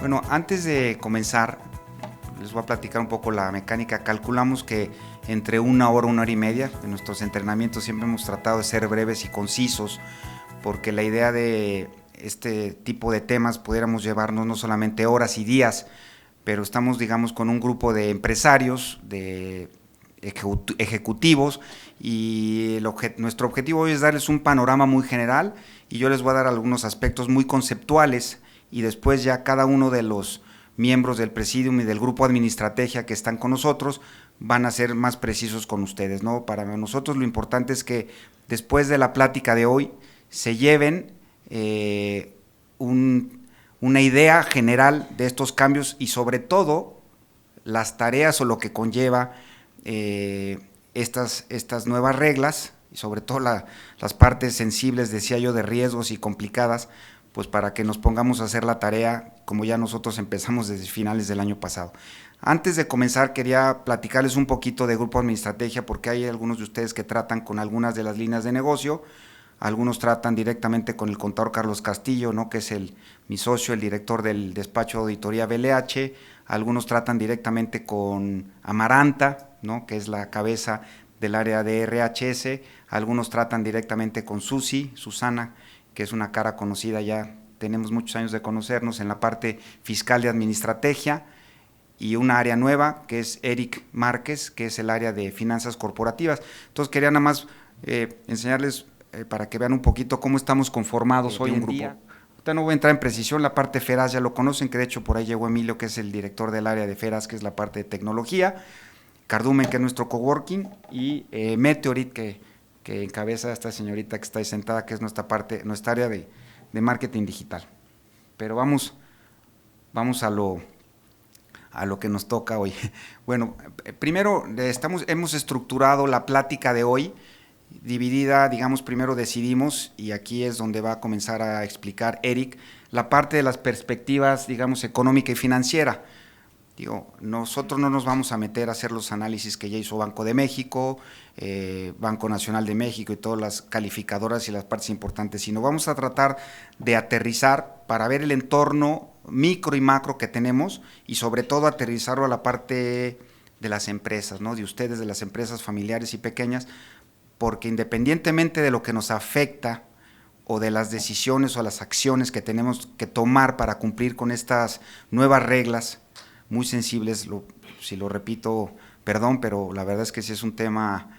Bueno, antes de comenzar, les voy a platicar un poco la mecánica. Calculamos que entre una hora y media, en nuestros entrenamientos siempre hemos tratado de ser breves y concisos, porque la idea de este tipo de temas pudiéramos llevarnos no solamente horas y días, pero estamos, digamos, con un grupo de empresarios, de ejecutivos, y nuestro objetivo hoy es darles un panorama muy general, y yo les voy a dar algunos aspectos muy conceptuales, y después ya cada uno de los miembros del Presidium y del grupo Administrategia que están con nosotros van a ser más precisos con ustedes, ¿no? Para nosotros lo importante es que después de la plática de hoy se lleven una idea general de estos cambios y sobre todo las tareas o lo que conlleva estas nuevas reglas, y sobre todo las partes sensibles, decía yo, de riesgos y complicadas, pues para que nos pongamos a hacer la tarea como ya nosotros empezamos desde finales del año pasado. Antes de comenzar quería platicarles un poquito de Grupo Administrategia, porque hay algunos de ustedes que tratan con algunas de las líneas de negocio, algunos tratan directamente con el contador Carlos Castillo, ¿no?, que es mi socio, el director del despacho de auditoría BLH, algunos tratan directamente con Amaranta, ¿no?, que es la cabeza del área de RHS, algunos tratan directamente con Susana, que es una cara conocida, ya tenemos muchos años de conocernos en la parte fiscal de Administrategia, y una área nueva que es Eric Márquez, que es el área de finanzas corporativas. Entonces quería nada más enseñarles para que vean un poquito cómo estamos conformados hoy en grupo. Ahorita no voy a entrar en precisión, la parte FERAS ya lo conocen, que de hecho por ahí llegó Emilio, que es el director del área de FERAS, que es la parte de tecnología, Cardumen, que es nuestro coworking, y Meteorit, que encabeza esta señorita que está ahí sentada, que es nuestra área de marketing digital. Pero vamos a lo que nos toca hoy. Bueno, primero hemos estructurado la plática de hoy, dividida, digamos, primero decidimos, y aquí es donde va a comenzar a explicar Eric, la parte de las perspectivas, digamos, económica y financiera. Digo, nosotros no nos vamos a meter a hacer los análisis que ya hizo Banco de México, Banco Nacional de México y todas las calificadoras y las partes importantes, sino vamos a tratar de aterrizar para ver el entorno micro y macro que tenemos, y sobre todo aterrizarlo a la parte de las empresas, ¿no?, de ustedes, de las empresas familiares y pequeñas, porque independientemente de lo que nos afecta o de las decisiones o las acciones que tenemos que tomar para cumplir con estas nuevas reglas muy sensibles, si lo repito, perdón, pero la verdad es que sí es un tema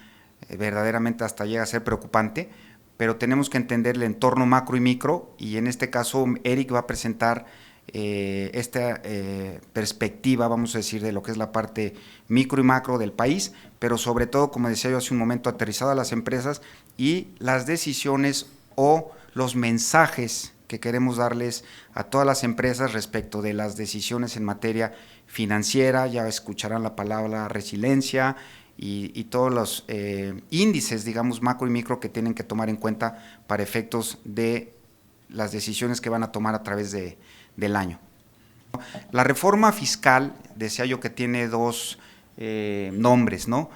verdaderamente hasta llega a ser preocupante, pero tenemos que entender el entorno macro y micro, y en este caso Eric va a presentar esta perspectiva, vamos a decir, de lo que es la parte micro y macro del país, pero sobre todo, como decía yo hace un momento, aterrizado a las empresas y las decisiones o los mensajes que queremos darles a todas las empresas respecto de las decisiones en materia financiera. Ya escucharán la palabra resiliencia y todos los índices, digamos, macro y micro que tienen que tomar en cuenta para efectos de las decisiones que van a tomar a través del año. La reforma fiscal, decía yo que tiene dos nombres, ¿no?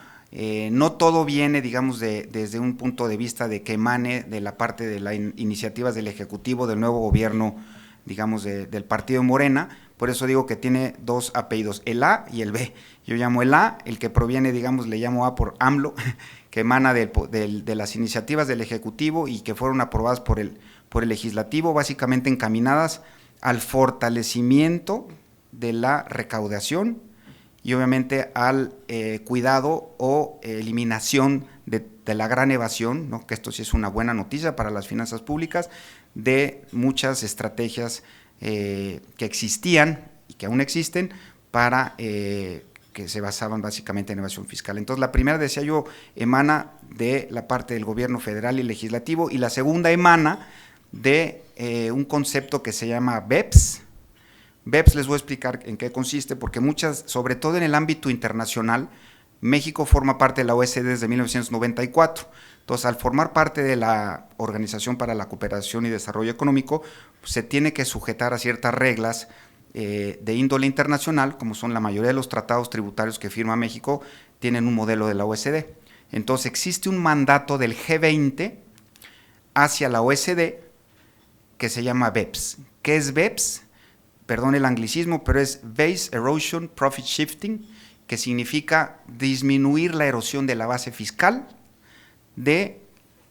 No todo viene, digamos, desde un punto de vista de que emane de la parte de las iniciativas del Ejecutivo, del nuevo gobierno, digamos, del partido Morena. Por eso digo que tiene dos apellidos, el A y el B. Yo llamo el A, el que proviene, digamos, le llamo A por AMLO, que emana de las iniciativas del Ejecutivo y que fueron aprobadas por el Legislativo, básicamente encaminadas al fortalecimiento de la recaudación y obviamente al cuidado o eliminación de la gran evasión, ¿no?, que esto sí es una buena noticia para las finanzas públicas, de muchas estrategias que existían y que aún existen para que se basaban básicamente en evasión fiscal. Entonces, la primera, decía yo, emana de la parte del gobierno federal y legislativo, y la segunda emana de un concepto que se llama BEPS. BEPS les voy a explicar en qué consiste, porque sobre todo en el ámbito internacional, México forma parte de la OSD desde 1994. Entonces, al formar parte de la Organización para la Cooperación y Desarrollo Económico, pues, se tiene que sujetar a ciertas reglas de índole internacional, como son la mayoría de los tratados tributarios que firma México, tienen un modelo de la OSD. Entonces, existe un mandato del G20 hacia la OSD que se llama BEPS. ¿Qué es BEPS? perdón el anglicismo, pero es Base Erosion Profit Shifting, que significa disminuir la erosión de la base fiscal de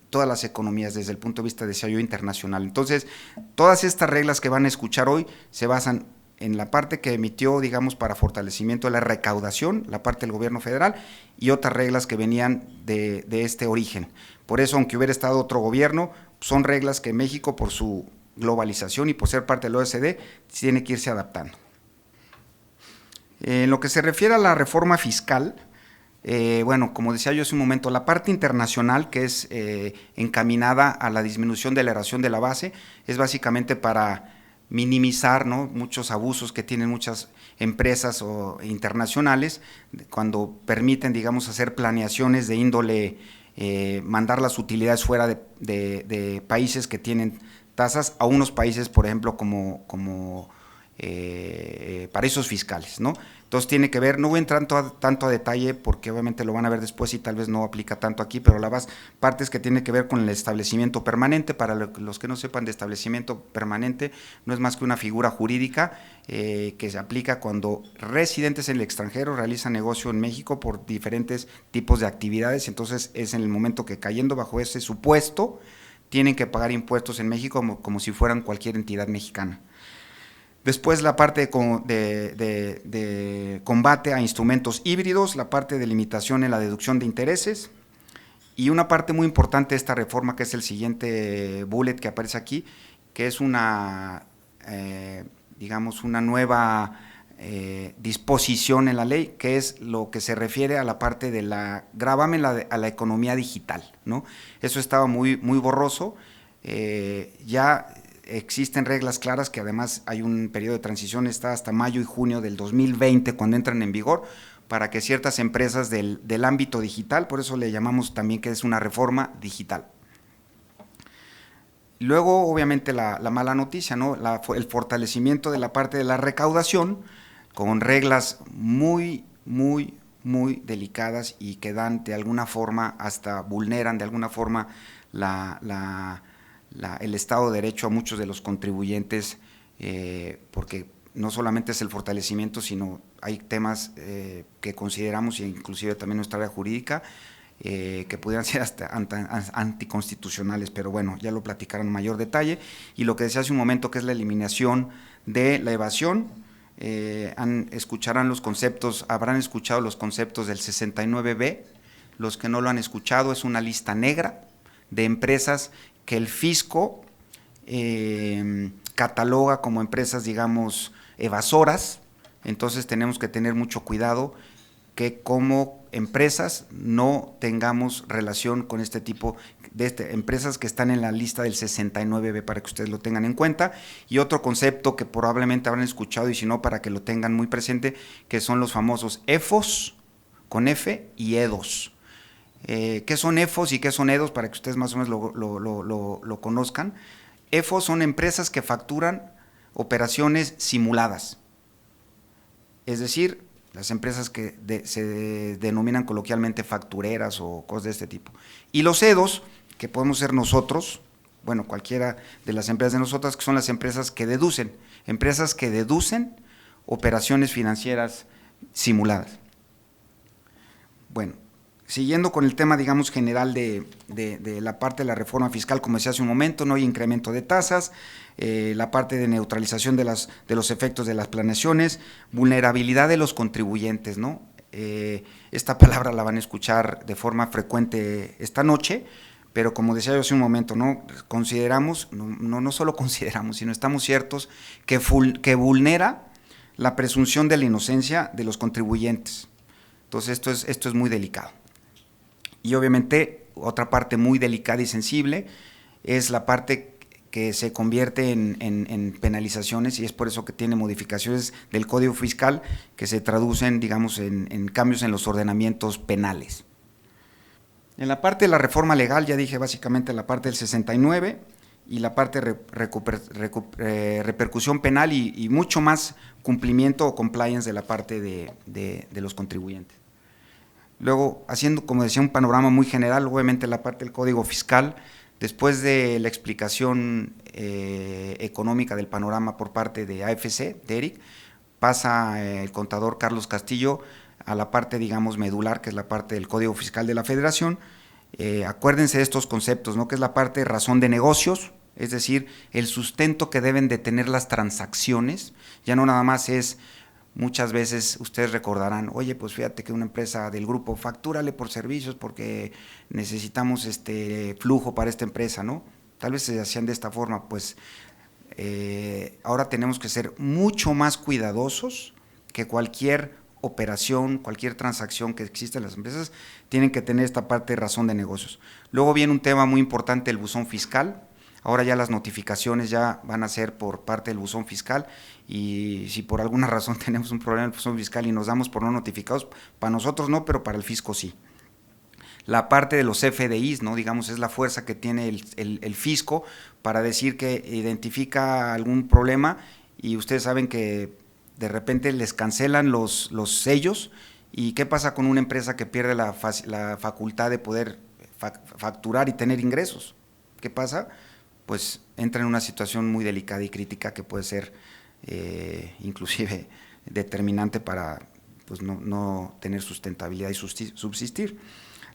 todas las economías desde el punto de vista de desarrollo internacional. Entonces, todas estas reglas que van a escuchar hoy se basan en la parte que emitió, digamos, para fortalecimiento de la recaudación, la parte del gobierno federal, y otras reglas que venían de este origen. Por eso, aunque hubiera estado otro gobierno, son reglas que México, por su globalización y por ser parte del OECD, tiene que irse adaptando. En lo que se refiere a la reforma fiscal, bueno, como decía yo hace un momento, la parte internacional, que es encaminada a la disminución de la erosión de la base, es básicamente para minimizar, ¿no?, muchos abusos que tienen muchas empresas internacionales cuando permiten, digamos, hacer planeaciones de índole, mandar las utilidades fuera de países que tienen tasas a unos países, por ejemplo, como paraísos fiscales, ¿no? Entonces tiene que ver, no voy a entrar tanto a detalle porque obviamente lo van a ver después y tal vez no aplica tanto aquí, pero las partes que tiene que ver con el establecimiento permanente. Para los que no sepan, de establecimiento permanente no es más que una figura jurídica que se aplica cuando residentes en el extranjero realizan negocio en México por diferentes tipos de actividades. Entonces es en el momento que, cayendo bajo ese supuesto, tienen que pagar impuestos en México como si fueran cualquier entidad mexicana. Después la parte de combate a instrumentos híbridos, la parte de limitación en la deducción de intereses, y una parte muy importante de esta reforma, que es el siguiente bullet que aparece aquí, que es una, digamos, una nueva disposición en la ley, que es lo que se refiere a la parte de la gravamen a la economía digital, ¿no? Eso estaba muy borroso, ya existen reglas claras, que además hay un periodo de transición, está hasta mayo y junio del 2020 cuando entran en vigor, para que ciertas empresas del ámbito digital, por eso le llamamos también que es una reforma digital. Luego, obviamente, la mala noticia, ¿no?, el fortalecimiento de la parte de la recaudación, con reglas muy delicadas y que dan de alguna forma, hasta vulneran de alguna forma el Estado de Derecho a muchos de los contribuyentes, porque no solamente es el fortalecimiento, sino hay temas que consideramos, e inclusive también nuestra área jurídica, que pudieran ser hasta anticonstitucionales, pero bueno, ya lo platicarán en mayor detalle. Y lo que decía hace un momento, que es la eliminación de la evasión, escucharán los conceptos, habrán escuchado los conceptos del 69B, los que no lo han escuchado, es una lista negra de empresas que el fisco cataloga como empresas, digamos, evasoras. Entonces tenemos que tener mucho cuidado que como empresas no tengamos relación con este tipo de empresas que están en la lista del 69B, para que ustedes lo tengan en cuenta. Y otro concepto que probablemente habrán escuchado, y si no, para que lo tengan muy presente, que son los famosos EFOS con F y EDOS. ¿Qué son EFOS y qué son EDOS? Para que ustedes más o menos lo conozcan. EFOS son empresas que facturan operaciones simuladas, es decir, las empresas que se denominan coloquialmente factureras o cosas de este tipo. Y los EDOS, que podemos ser nosotros, bueno, cualquiera de las empresas de nosotras, que son las empresas que deducen operaciones financieras simuladas. Bueno, siguiendo con el tema, digamos, general de la parte de la reforma fiscal, como decía hace un momento, no hay incremento de tasas, la parte de neutralización de los efectos de las planeaciones, vulnerabilidad de los contribuyentes, ¿no? Esta palabra la van a escuchar de forma frecuente esta noche, pero como decía yo hace un momento, ¿no?, consideramos, no solo consideramos, sino estamos ciertos que vulnera la presunción de la inocencia de los contribuyentes. Entonces esto es muy delicado. Y obviamente otra parte muy delicada y sensible es la parte que se convierte en penalizaciones, y es por eso que tiene modificaciones del Código Fiscal que se traducen, digamos, en cambios en los ordenamientos penales. En la parte de la reforma legal, ya dije básicamente la parte del 69 y la parte de repercusión penal y mucho más cumplimiento o compliance de la parte de los contribuyentes. Luego, haciendo, como decía, un panorama muy general, obviamente la parte del Código Fiscal Después de la explicación económica del panorama por parte de AFC, de Eric, pasa el contador Carlos Castillo a la parte, digamos, medular, que es la parte del Código Fiscal de la Federación. Acuérdense de estos conceptos, ¿no? Que es la parte de razón de negocios, es decir, el sustento que deben de tener las transacciones. Ya no nada más es, muchas veces ustedes recordarán, oye, pues fíjate que una empresa del grupo, factúrale por servicios porque necesitamos flujo para esta empresa, ¿no? Tal vez se hacían de esta forma, pues ahora tenemos que ser mucho más cuidadosos, que cualquier operación, cualquier transacción que exista en las empresas, tienen que tener esta parte de razón de negocios. Luego viene un tema muy importante, el buzón fiscal. Ahora ya las notificaciones ya van a ser por parte del buzón fiscal, y si por alguna razón tenemos un problema en el buzón fiscal y nos damos por no notificados, para nosotros no, pero para el fisco sí. La parte de los FDIs, ¿no? Digamos, es la fuerza que tiene el fisco para decir que identifica algún problema, y ustedes saben que de repente les cancelan los sellos. ¿Y qué pasa con una empresa que pierde la facultad de poder facturar y tener ingresos? ¿Qué pasa? Pues entra en una situación muy delicada y crítica que puede ser inclusive determinante para pues no tener sustentabilidad y subsistir.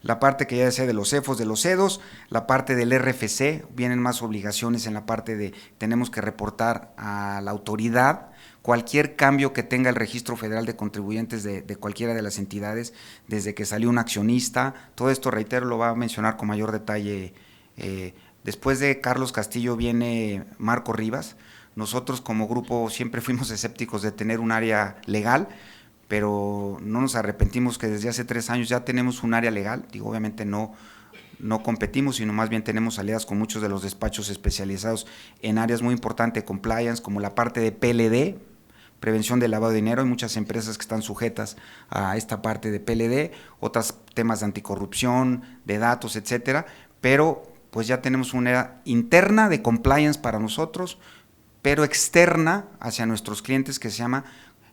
La parte que ya decía de los CEFOS, de los CEDOS, la parte del RFC, vienen más obligaciones en la parte de tenemos que reportar a la autoridad cualquier cambio que tenga el Registro Federal de Contribuyentes de cualquiera de las entidades, desde que salió un accionista. Todo esto, reitero, lo va a mencionar con mayor detalle. Después de Carlos Castillo viene Marco Rivas. Nosotros como grupo siempre fuimos escépticos de tener un área legal, pero no nos arrepentimos que desde hace 3 años ya tenemos un área legal. Digo, obviamente no competimos, sino más bien tenemos aliadas con muchos de los despachos especializados en áreas muy importantes, compliance, como la parte de PLD, prevención del lavado de dinero. Hay muchas empresas que están sujetas a esta parte de PLD, otros temas de anticorrupción, de datos, etcétera, pero pues ya tenemos una área interna de compliance para nosotros, pero externa hacia nuestros clientes, que se llama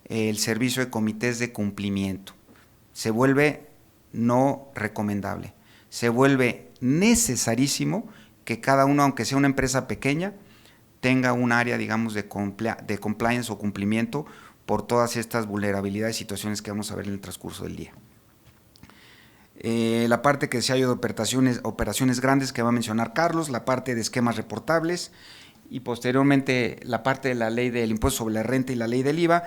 el servicio de comités de cumplimiento. Se vuelve no recomendable, se vuelve necesarísimo que cada uno, aunque sea una empresa pequeña, tenga un área, digamos, de compliance o cumplimiento por todas estas vulnerabilidades y situaciones que vamos a ver en el transcurso del día. La parte que decía yo de operaciones grandes que va a mencionar Carlos, la parte de esquemas reportables, y posteriormente la parte de la ley del impuesto sobre la renta y la ley del IVA.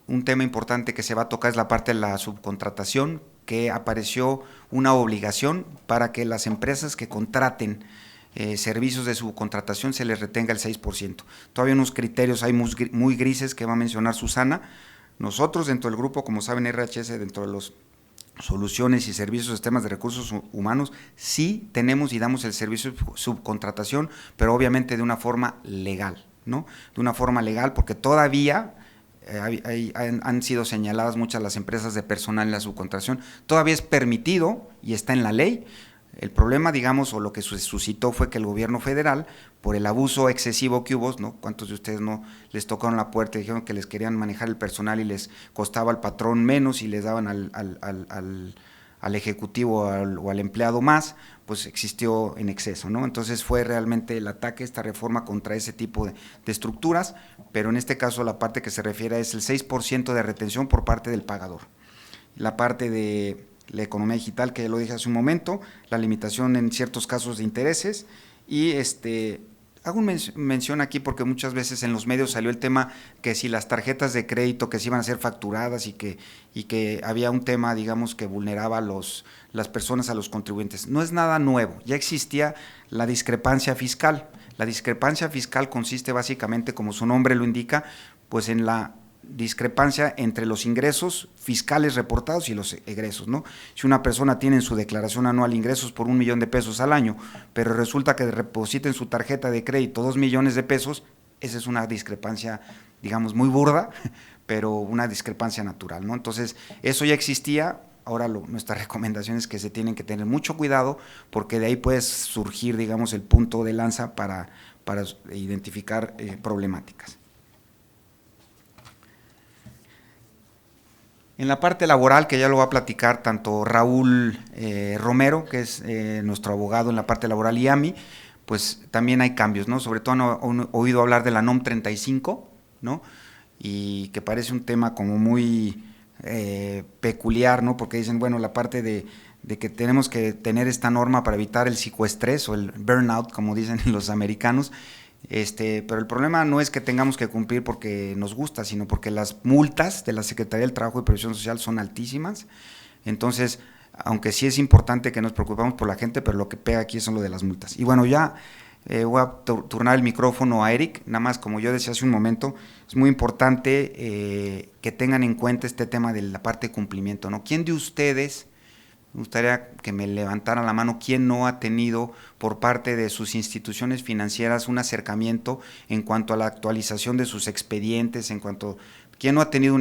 Un tema importante que se va a tocar es la parte de la subcontratación, que apareció una obligación para que las empresas que contraten servicios de subcontratación se les retenga el 6%. Todavía unos criterios hay muy grises que va a mencionar Susana. Nosotros dentro del grupo, como saben, RHS, dentro de los soluciones y servicios, sistemas de recursos humanos, sí tenemos y damos el servicio de subcontratación, pero obviamente de una forma legal, ¿no? De una forma legal, porque todavía han sido señaladas muchas las empresas de personal en la subcontratación. Todavía es permitido y está en la ley. El problema, digamos, o lo que suscitó fue que el gobierno federal, por el abuso excesivo que hubo, ¿no? ¿Cuántos de ustedes no les tocaron la puerta y dijeron que les querían manejar el personal y les costaba al patrón menos y les daban al ejecutivo o al empleado más? Pues existió en exceso, ¿no? Entonces fue realmente el ataque, esta reforma, contra ese tipo de estructuras, pero en este caso la parte que se refiere es el 6% de retención por parte del pagador. La parte de la economía digital, que ya lo dije hace un momento, la limitación en ciertos casos de intereses, y hago mención aquí porque muchas veces en los medios salió el tema que si las tarjetas de crédito que se iban a ser facturadas y que había un tema, digamos, que vulneraba a las personas, a los contribuyentes. No es nada nuevo, ya existía la discrepancia fiscal. La discrepancia fiscal consiste básicamente, como su nombre lo indica, pues en la discrepancia entre los ingresos fiscales reportados y los egresos, ¿no? Si una persona tiene en su declaración anual ingresos por 1 millón de pesos al año, pero resulta que deposita en su tarjeta de crédito 2 millones de pesos, esa es una discrepancia, digamos, muy burda, pero una discrepancia natural, ¿no? Entonces, eso ya existía. Ahora nuestra recomendación es que se tienen que tener mucho cuidado, porque de ahí puede surgir, digamos, el punto de lanza para identificar problemáticas. En la parte laboral, que ya lo va a platicar tanto Raúl Romero, que es nuestro abogado en la parte laboral, y a mí, pues también hay cambios, ¿no? Sobre todo han oído hablar de la NOM 35, ¿no? Y que parece un tema como muy peculiar, ¿no? Porque dicen, bueno, la parte de que tenemos que tener esta norma para evitar el psicoestrés o el burnout, como dicen los americanos, pero el problema no es que tengamos que cumplir porque nos gusta, sino porque las multas de la Secretaría del Trabajo y Previsión Social son altísimas. Entonces, aunque sí es importante que nos preocupemos por la gente, pero lo que pega aquí son lo de las multas. Y bueno, ya voy a turnar el micrófono a Eric. Nada más, como yo decía hace un momento, es muy importante que tengan en cuenta este tema de la parte de cumplimiento, ¿no? ¿Quién de ustedes, me gustaría que me levantaran la mano, quién no ha tenido por parte de sus instituciones financieras un acercamiento en cuanto a la actualización de sus expedientes, en cuanto, quién no ha tenido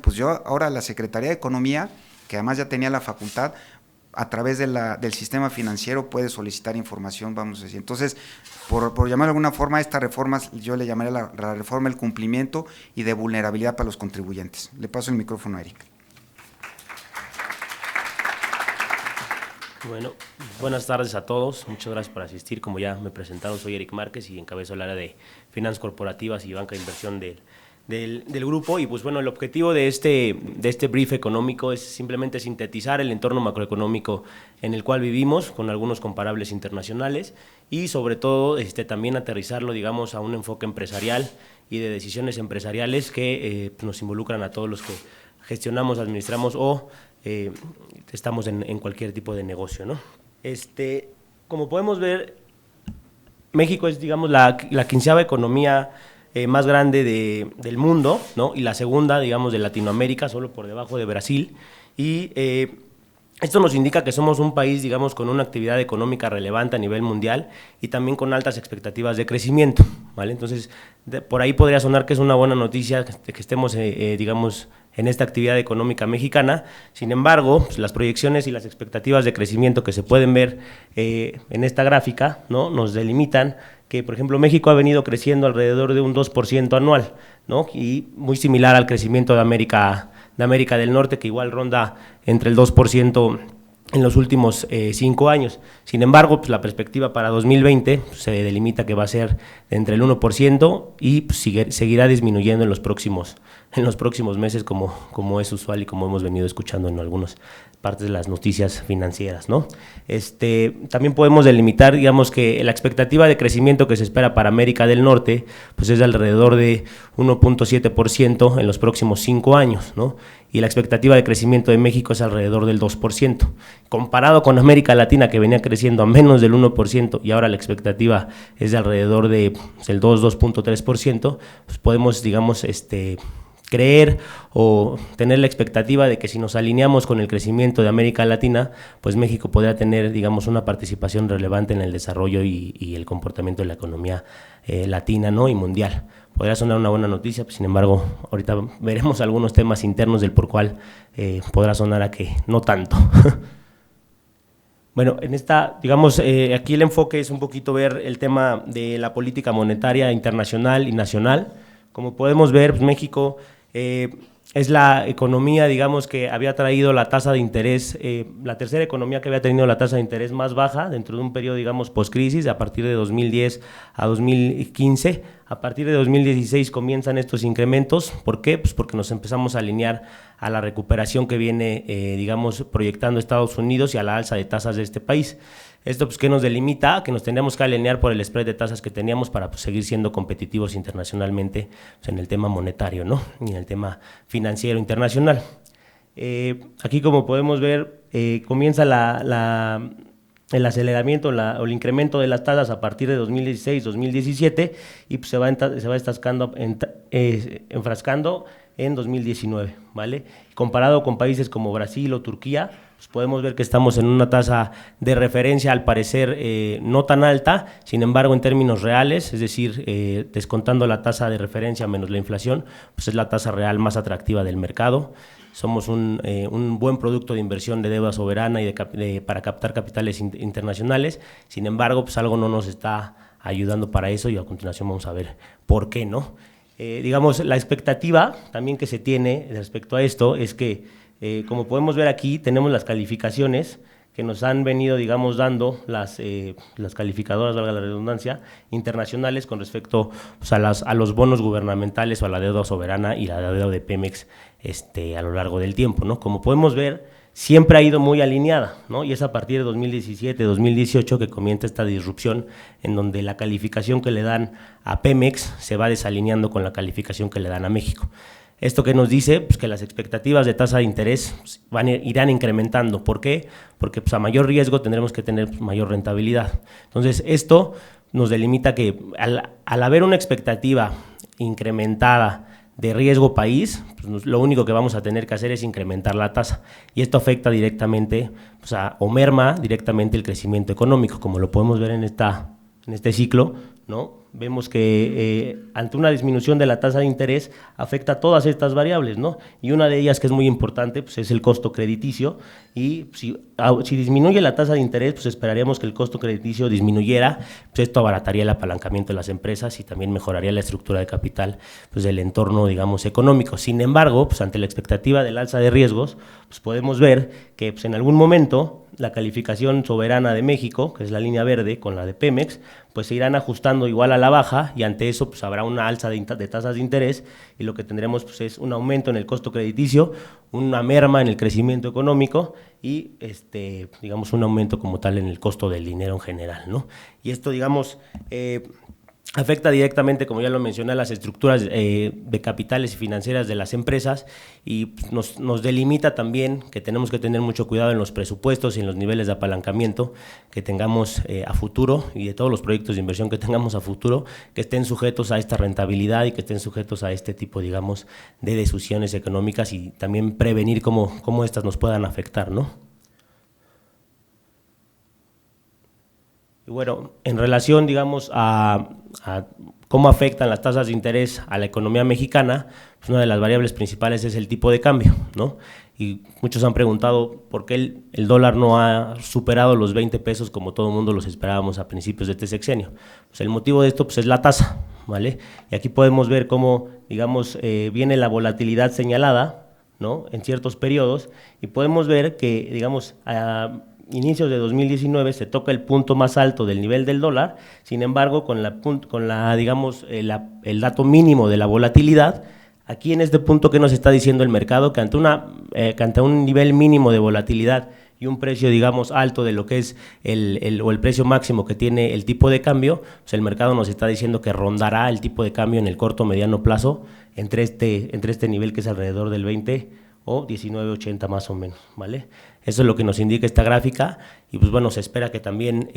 pues yo ahora la Secretaría de Economía, que además ya tenía la facultad, a través del sistema financiero puede solicitar información, vamos a decir. Entonces, por llamarlo de alguna forma, esta reforma yo le llamaría la reforma del cumplimiento y de vulnerabilidad para los contribuyentes. Le paso el micrófono a Eric. Bueno, buenas tardes a todos, muchas gracias por asistir. Como ya me presentaron, soy Eric Márquez y encabezo el área de finanzas corporativas y banca de inversión del grupo. Y pues bueno, el objetivo de este brief económico es simplemente sintetizar el entorno macroeconómico en el cual vivimos, con algunos comparables internacionales, y sobre todo también aterrizarlo, digamos, a un enfoque empresarial y de decisiones empresariales que nos involucran a todos los que gestionamos, administramos o estamos en cualquier tipo de negocio, ¿no? Como podemos ver, México es, digamos, la 15ª economía más grande del mundo, ¿no? Y la segunda, digamos, de Latinoamérica, solo por debajo de Brasil. Y esto nos indica que somos un país, digamos, con una actividad económica relevante a nivel mundial y también con altas expectativas de crecimiento, ¿vale? Entonces, por ahí podría sonar que es una buena noticia que estemos, digamos, en esta actividad económica mexicana. Sin embargo, pues, las proyecciones y las expectativas de crecimiento que se pueden ver en esta gráfica, ¿no? Nos delimitan que, por ejemplo, México ha venido creciendo alrededor de un 2% anual, ¿no? Y muy similar al crecimiento de América del Norte, que igual ronda entre el 2% en los últimos 5 años. Sin embargo, pues, la perspectiva para 2020 se delimita que va a ser entre el 1% y pues, seguirá disminuyendo en los próximos meses, como es usual y como hemos venido escuchando en algunas partes de las noticias financieras, ¿no? También podemos delimitar, digamos, que la expectativa de crecimiento que se espera para América del Norte pues es de alrededor de 1.7% en los próximos 5 años, ¿no? Y la expectativa de crecimiento de México es alrededor del 2%. Comparado con América Latina, que venía creciendo a menos del 1%, y ahora la expectativa es de alrededor de el 2.3%, pues podemos, digamos, creer o tener la expectativa de que si nos alineamos con el crecimiento de América Latina, pues México podría tener, digamos, una participación relevante en el desarrollo y el comportamiento de la economía latina, ¿no? Y mundial. Podría sonar una buena noticia, pues, sin embargo, ahorita veremos algunos temas internos del por cual podrá sonar a que no tanto. Bueno, en esta, digamos, aquí el enfoque es un poquito ver el tema de la política monetaria internacional y nacional. Como podemos ver, pues, México es la economía, digamos, que había traído la tasa de interés, la tercera economía que había tenido la tasa de interés más baja dentro de un periodo, digamos, post-crisis, a partir de 2010 a 2015. A partir de 2016 comienzan estos incrementos. ¿Por qué? Pues porque nos empezamos a alinear a la recuperación que viene, digamos, proyectando Estados Unidos y a la alza de tasas de este país. Esto, pues, ¿qué nos delimita? Que nos tendríamos que alinear por el spread de tasas que teníamos para, pues, seguir siendo competitivos internacionalmente, pues, en el tema monetario, ¿no? Y en el tema financiero internacional. Aquí, como podemos ver, comienza el aceleramiento o el incremento de las tasas a partir de 2016-2017 y pues se va enfrascando en 2019, ¿vale? Comparado con países como Brasil o Turquía, pues podemos ver que estamos en una tasa de referencia al parecer no tan alta, sin embargo en términos reales, es decir, descontando la tasa de referencia menos la inflación, pues es la tasa real más atractiva del mercado. Somos un buen producto de inversión de deuda soberana y para captar capitales internacionales. Sin embargo, pues algo no nos está ayudando para eso y a continuación vamos a ver por qué, ¿no? Digamos, la expectativa también que se tiene respecto a esto es que, como podemos ver aquí, tenemos las calificaciones que nos han venido, digamos, dando las calificadoras, valga la redundancia, internacionales con respecto pues, a los bonos gubernamentales o a la deuda soberana y la deuda de Pemex a lo largo del tiempo, ¿no? Como podemos ver, siempre ha ido muy alineada, ¿no? Y es a partir de 2017, 2018 que comienza esta disrupción en donde la calificación que le dan a Pemex se va desalineando con la calificación que le dan a México. ¿Esto qué nos dice? Pues que las expectativas de tasa de interés irán incrementando. ¿Por qué? Porque pues, a mayor riesgo tendremos que tener mayor rentabilidad. Entonces, esto nos delimita que al haber una expectativa incrementada de riesgo país, pues lo único que vamos a tener que hacer es incrementar la tasa. Y esto afecta directamente, o merma directamente el crecimiento económico, como lo podemos ver en este ciclo, ¿no? Vemos que ante una disminución de la tasa de interés afecta a todas estas variables, ¿no? Y una de ellas que es muy importante pues es el costo crediticio, y si disminuye la tasa de interés, pues esperaríamos que el costo crediticio disminuyera, pues esto abarataría el apalancamiento de las empresas y también mejoraría la estructura de capital pues del entorno, digamos, económico. Sin embargo, pues ante la expectativa del alza de riesgos, pues podemos ver que pues en algún momento la calificación soberana de México, que es la línea verde con la de Pemex, pues se irán ajustando igual a la baja, y ante eso pues habrá una alza de tasas de interés, y lo que tendremos pues es un aumento en el costo crediticio, una merma en el crecimiento económico y digamos un aumento como tal en el costo del dinero en general, ¿no? Y esto, digamos, afecta directamente, como ya lo mencioné, a las estructuras de capitales y financieras de las empresas, y nos delimita también que tenemos que tener mucho cuidado en los presupuestos y en los niveles de apalancamiento que tengamos a futuro, y de todos los proyectos de inversión que tengamos a futuro, que estén sujetos a esta rentabilidad y que estén sujetos a este tipo, digamos, de decisiones económicas, y también prevenir cómo estas nos puedan afectar, ¿no? Y bueno, en relación, digamos, a cómo afectan las tasas de interés a la economía mexicana, pues una de las variables principales es el tipo de cambio, ¿no? Y muchos han preguntado por qué el dólar no ha superado los 20 pesos como todo el mundo los esperábamos a principios de este sexenio. Pues el motivo de esto pues es la tasa, ¿vale? Y aquí podemos ver cómo, digamos, viene la volatilidad señalada, ¿no? En ciertos periodos, y podemos ver que, digamos, inicios de 2019 se toca el punto más alto del nivel del dólar. Sin embargo, con digamos, el dato mínimo de la volatilidad, aquí en este punto, ¿qué nos está diciendo el mercado? Que ante un nivel mínimo de volatilidad y un precio, digamos, alto de lo que es el precio máximo que tiene el tipo de cambio, pues el mercado nos está diciendo que rondará el tipo de cambio en el corto o mediano plazo entre este nivel, que es alrededor del 20 o 19.80 más o menos, ¿vale? Eso es lo que nos indica esta gráfica, y pues bueno, se espera que también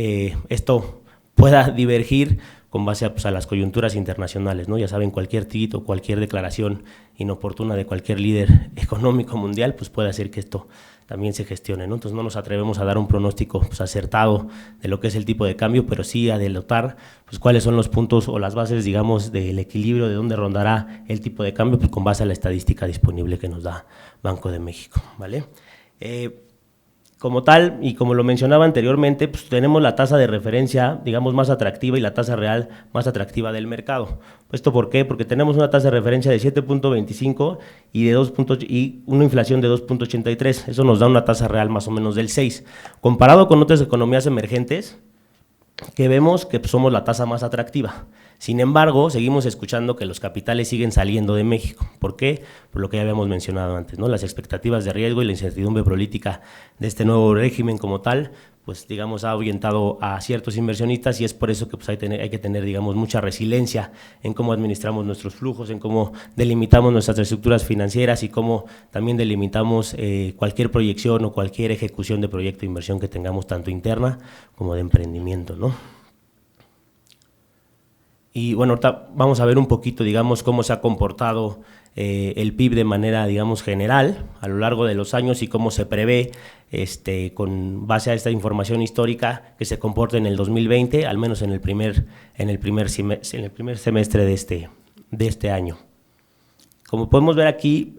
esto pueda divergir con base a las coyunturas internacionales, ¿no? Ya saben, cualquier tuit o cualquier declaración inoportuna de cualquier líder económico mundial pues puede hacer que esto también se gestione, ¿no? Entonces no nos atrevemos a dar un pronóstico pues acertado de lo que es el tipo de cambio, pero sí a denotar pues cuáles son los puntos o las bases, digamos, del equilibrio de dónde rondará el tipo de cambio, pues con base a la estadística disponible que nos da Banco de México, ¿vale? Como tal, y como lo mencionaba anteriormente, pues tenemos la tasa de referencia, digamos, más atractiva y la tasa real más atractiva del mercado. ¿Esto por qué? Porque tenemos una tasa de referencia de 7.25 y una inflación de 2.83. Eso nos da una tasa real más o menos del 6. Comparado con otras economías emergentes, que vemos que somos la tasa más atractiva. Sin embargo, seguimos escuchando que los capitales siguen saliendo de México. ¿Por qué? Por lo que ya habíamos mencionado antes, ¿no? Las expectativas de riesgo y la incertidumbre política de este nuevo régimen como tal, pues digamos, ha ahuyentado a ciertos inversionistas, y es por eso que pues, hay que tener, digamos, mucha resiliencia en cómo administramos nuestros flujos, en cómo delimitamos nuestras estructuras financieras y cómo también delimitamos cualquier proyección o cualquier ejecución de proyecto de inversión que tengamos, tanto interna como de emprendimiento, ¿no? Y bueno, ahorita vamos a ver un poquito, digamos, cómo se ha comportado el PIB de manera, digamos, general a lo largo de los años, y cómo se prevé, con base a esta información histórica, que se comporte en el 2020, al menos en el primer semestre de este año. Como podemos ver aquí,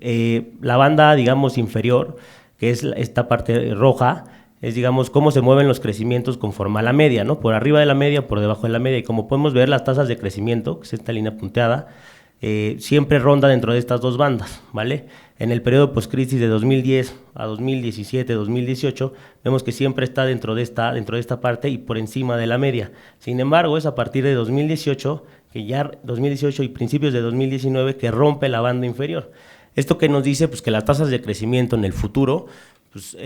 la banda, digamos, inferior, que es esta parte roja, es, digamos, cómo se mueven los crecimientos conforme a la media, ¿no? Por arriba de la media, por debajo de la media. Y como podemos ver, las tasas de crecimiento, que es esta línea punteada, siempre ronda dentro de estas dos bandas, ¿vale? En el periodo postcrisis de 2010 a 2017, 2018, vemos que siempre está dentro de esta parte y por encima de la media. Sin embargo, es a partir de 2018, que ya 2018 y principios de 2019, que rompe la banda inferior. ¿Esto qué nos dice? Pues que las tasas de crecimiento en el futuro pues,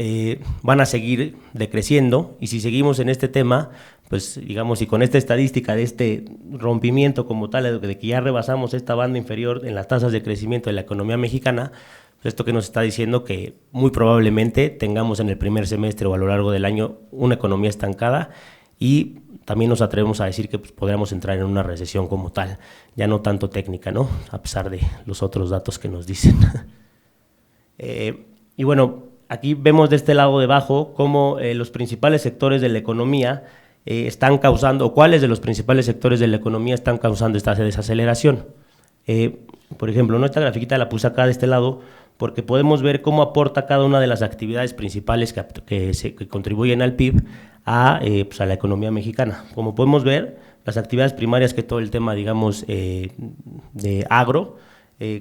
van a seguir decreciendo, y si seguimos en este tema, pues digamos, y con esta estadística de este rompimiento como tal, de que ya rebasamos esta banda inferior en las tasas de crecimiento de la economía mexicana, pues esto que nos está diciendo que muy probablemente tengamos en el primer semestre o a lo largo del año una economía estancada, y también nos atrevemos a decir que pues, podríamos entrar en una recesión como tal, ya no tanto técnica, ¿no? A pesar de los otros datos que nos dicen. Y bueno, aquí vemos de este lado de abajo cómo los principales sectores de la economía están causando, o cuáles de los principales sectores de la economía están causando esta desaceleración. Por ejemplo, esta grafiquita la puse acá de este lado porque podemos ver cómo aporta cada una de las actividades principales que contribuyen al PIB pues a la economía mexicana. Como podemos ver, las actividades primarias, que todo el tema, digamos, de agro,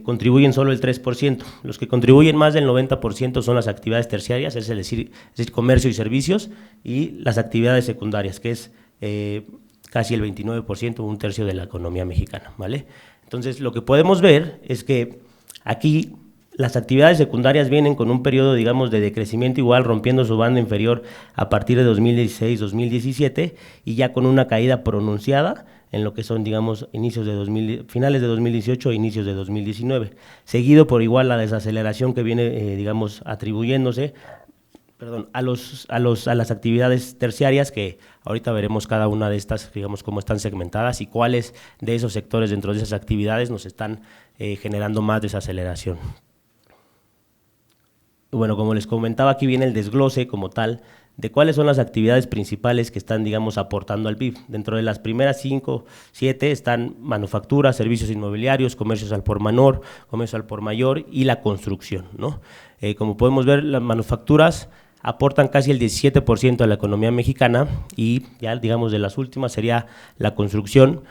contribuyen solo el 3%. Los que contribuyen más del 90% son las actividades terciarias, es decir, comercio y servicios, y las actividades secundarias, que es casi el 29%, un tercio de la economía mexicana, ¿vale? Entonces, lo que podemos ver es que aquí las actividades secundarias vienen con un periodo, digamos, de decrecimiento igual, rompiendo su banda inferior a partir de 2016-2017, y ya con una caída pronunciada en lo que son, digamos, finales de 2018 e inicios de 2019, seguido por igual la desaceleración que viene, digamos, atribuyéndose a las actividades terciarias, que ahorita veremos cada una de estas, digamos, cómo están segmentadas y cuáles de esos sectores dentro de esas actividades nos están generando más desaceleración. Bueno, como les comentaba, aquí viene el desglose como tal de cuáles son las actividades principales que están, digamos, aportando al PIB. Dentro de las primeras 5, 7 están manufactura, servicios inmobiliarios, comercios al por menor, comercio al por mayor y la construcción, ¿no? Como podemos ver, las manufacturas aportan casi el 17% de la economía mexicana, y ya, digamos, de las últimas sería la construcción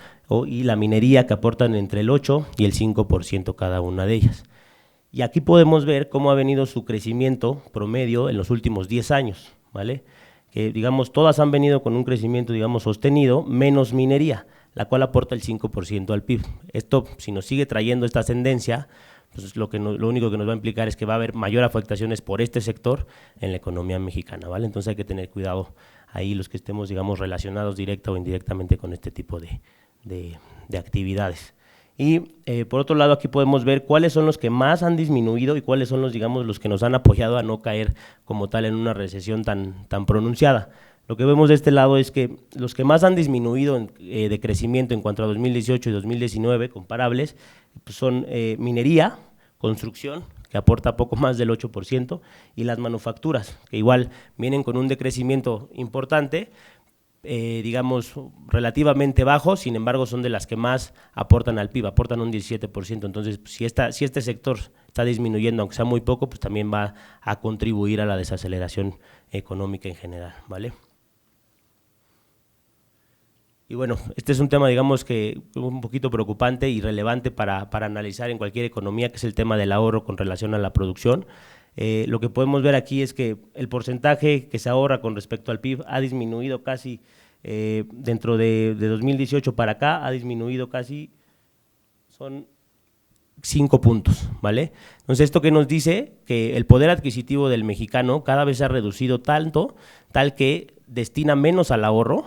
y la minería, que aportan entre el 8 y el 5% cada una de ellas. Y aquí podemos ver cómo ha venido su crecimiento promedio en los últimos 10 años, ¿vale? Que, digamos, todas han venido con un crecimiento, digamos, sostenido, menos minería, la cual aporta el 5% al PIB. Esto, si nos sigue trayendo esta tendencia, pues lo único que nos va a implicar es que va a haber mayor afectaciones por este sector en la economía mexicana, ¿vale? Entonces hay que tener cuidado ahí los que estemos, digamos, relacionados directa o indirectamente con este tipo de actividades. Y por otro lado, aquí podemos ver cuáles son los que más han disminuido y cuáles son los, digamos, los que nos han apoyado a no caer como tal en una recesión tan pronunciada. Lo que vemos de este lado es que los que más han disminuido de crecimiento en cuanto a 2018 y 2019 comparables, pues son minería, construcción, que aporta poco más del 8%, y las manufacturas, que igual vienen con un decrecimiento importante, digamos, relativamente bajo, sin embargo son de las que más aportan al PIB, aportan un 17%, entonces si este sector está disminuyendo, aunque sea muy poco, pues también va a contribuir a la desaceleración económica en general, ¿vale? Y bueno, este es un tema, digamos, que un poquito preocupante y relevante para analizar en cualquier economía, que es el tema del ahorro con relación a la producción. Lo que podemos ver aquí es que el porcentaje que se ahorra con respecto al PIB ha disminuido casi, dentro de 2018 para acá, ha disminuido casi, son 5 puntos, ¿vale? Entonces, ¿esto qué nos dice? Que el poder adquisitivo del mexicano cada vez se ha reducido tanto, tal que destina menos al ahorro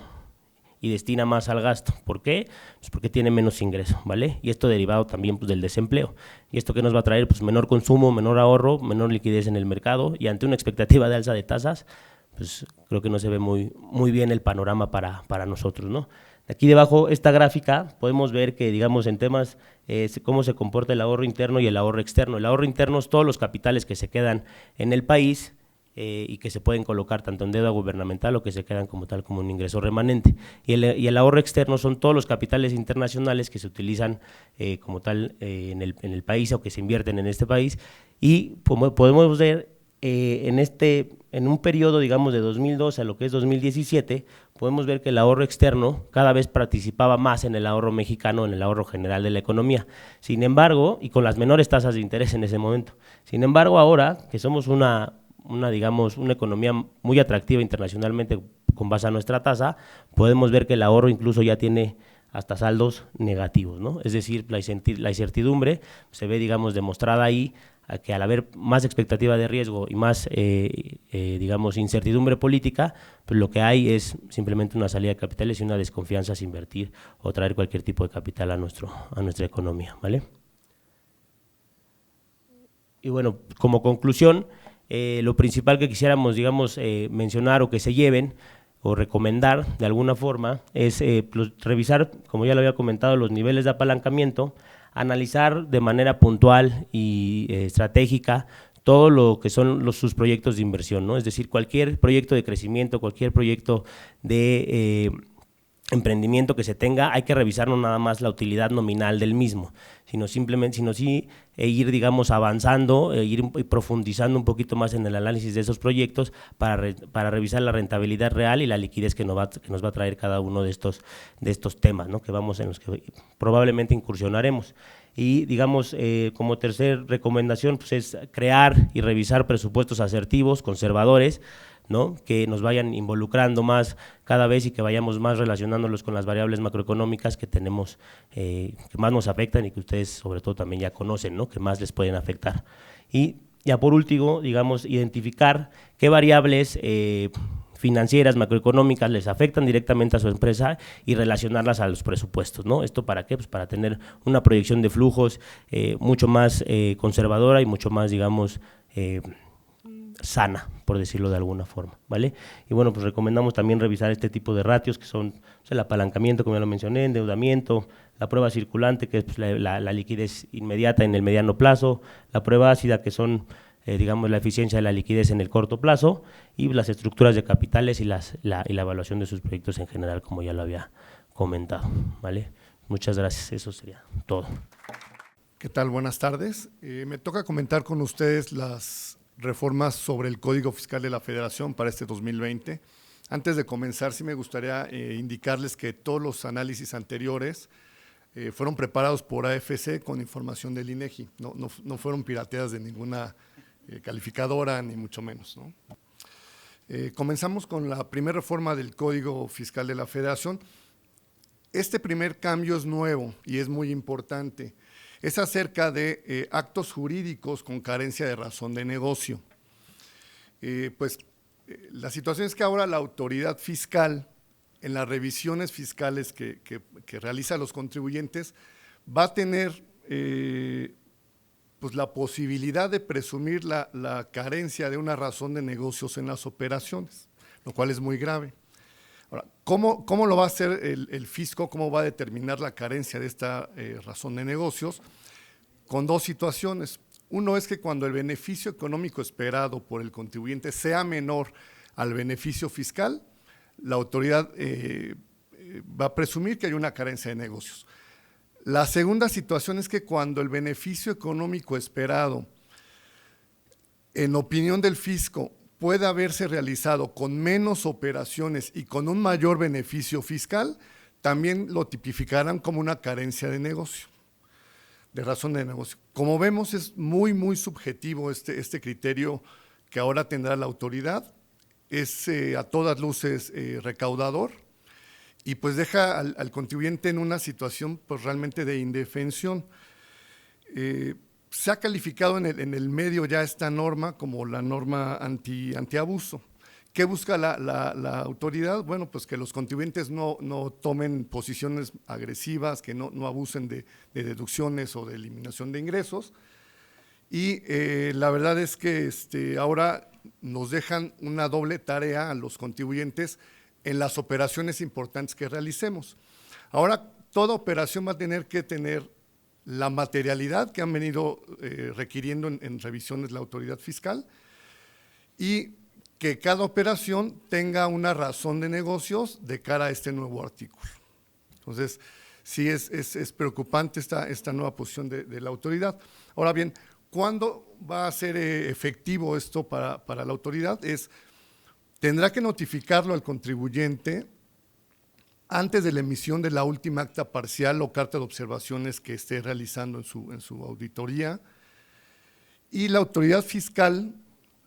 y destina más al gasto. ¿Por qué? Pues porque tiene menos ingreso, ¿vale? Y esto derivado también, pues, del desempleo. ¿Y esto qué nos va a traer? Pues menor consumo, menor ahorro, menor liquidez en el mercado, y ante una expectativa de alza de tasas, pues creo que no se ve muy bien el panorama para nosotros, ¿no? Aquí debajo, esta gráfica, podemos ver que, digamos, en temas, cómo se comporta el ahorro interno y el ahorro externo. El ahorro interno es todos los capitales que se quedan en el país, y que se pueden colocar tanto en deuda gubernamental o que se quedan como tal como un ingreso remanente. Y el ahorro externo son todos los capitales internacionales que se utilizan como tal en el país o que se invierten en este país, y como podemos ver, en un periodo, digamos, de 2012 a lo que es 2017, podemos ver que el ahorro externo cada vez participaba más en el ahorro mexicano, en el ahorro general de la economía. Sin embargo, y con las menores tasas de interés en ese momento. Sin embargo, ahora que somos digamos, una economía muy atractiva internacionalmente con base a nuestra tasa, podemos ver que el ahorro incluso ya tiene hasta saldos negativos, ¿no? Es decir, la incertidumbre se ve, digamos, demostrada ahí, a que al haber más expectativa de riesgo y más, digamos, incertidumbre política, pues lo que hay es simplemente una salida de capitales y una desconfianza hacia invertir o traer cualquier tipo de capital a nuestra economía, ¿vale? Y bueno, como conclusión, lo principal que quisiéramos, digamos, mencionar o que se lleven o recomendar de alguna forma es revisar, como ya lo había comentado, los niveles de apalancamiento, analizar de manera puntual y estratégica todo lo que son sus proyectos de inversión, ¿no? Es decir, cualquier proyecto de crecimiento, cualquier proyecto de emprendimiento que se tenga, hay que revisar no nada más la utilidad nominal del mismo, sino sí ir, digamos, avanzando, ir profundizando un poquito más en el análisis de esos proyectos para revisar la rentabilidad real y la liquidez que nos va a traer cada uno de estos temas, ¿no? En los que probablemente incursionaremos. Y, digamos, como tercer recomendación, pues es crear y revisar presupuestos asertivos, conservadores, ¿no? Que nos vayan involucrando más cada vez y que vayamos más relacionándolos con las variables macroeconómicas que tenemos, que más nos afectan y que ustedes sobre todo también ya conocen, ¿no? Que más les pueden afectar. Y ya por último, digamos, identificar qué variables financieras, macroeconómicas les afectan directamente a su empresa y relacionarlas a los presupuestos, ¿no? ¿Esto para qué? Pues para tener una proyección de flujos mucho más conservadora y mucho más, digamos, sana, por decirlo de alguna forma, ¿vale? Y bueno, pues recomendamos también revisar este tipo de ratios que son, pues, el apalancamiento, como ya lo mencioné, endeudamiento, la prueba circulante, que es, pues, la liquidez inmediata en el mediano plazo, la prueba ácida, que son, digamos, la eficiencia de la liquidez en el corto plazo, y las estructuras de capitales y la evaluación de sus proyectos en general, como ya lo había comentado, ¿vale? Muchas gracias, eso sería todo. ¿Qué tal? Buenas tardes. Me toca comentar con ustedes las reformas sobre el Código Fiscal de la Federación para este 2020. Antes de comenzar, sí me gustaría indicarles que todos los análisis anteriores fueron preparados por AFC con información del INEGI, no fueron pirateadas de ninguna calificadora, ni mucho menos, ¿no? Comenzamos con la primera reforma del Código Fiscal de la Federación. Este primer cambio es nuevo y es muy importante. Es acerca de actos jurídicos con carencia de razón de negocio. La situación es que ahora la autoridad fiscal, en las revisiones fiscales que realiza los contribuyentes, va a tener pues la posibilidad de presumir la carencia de una razón de negocios en las operaciones, lo cual es muy grave. Ahora, ¿cómo lo va a hacer el fisco? ¿Cómo va a determinar la carencia de esta razón de negocios? Con dos situaciones. Uno es que cuando el beneficio económico esperado por el contribuyente sea menor al beneficio fiscal, la autoridad va a presumir que hay una carencia de negocios. La segunda situación es que cuando el beneficio económico esperado, en opinión del fisco, puede haberse realizado con menos operaciones y con un mayor beneficio fiscal, también lo tipificarán como una carencia de negocio, de razón de negocio. Como vemos, es muy, muy subjetivo este criterio que ahora tendrá la autoridad. Es a todas luces recaudador y pues deja al contribuyente en una situación pues realmente de indefensión. Se ha calificado en el medio ya esta norma como la norma antiabuso. ¿Qué busca la autoridad? Bueno, pues que los contribuyentes no tomen posiciones agresivas, que no abusen de deducciones o de eliminación de ingresos. Y la verdad es que ahora nos dejan una doble tarea a los contribuyentes en las operaciones importantes que realicemos. Ahora, toda operación va a tener que tener la materialidad que han venido requiriendo en revisiones la autoridad fiscal y que cada operación tenga una razón de negocios de cara a este nuevo artículo. Entonces, sí es preocupante esta nueva posición de la autoridad. Ahora bien, ¿cuándo va a ser efectivo esto para la autoridad? Tendrá que notificarlo al contribuyente antes de la emisión de la última acta parcial o carta de observaciones que esté realizando en su auditoría, y la autoridad fiscal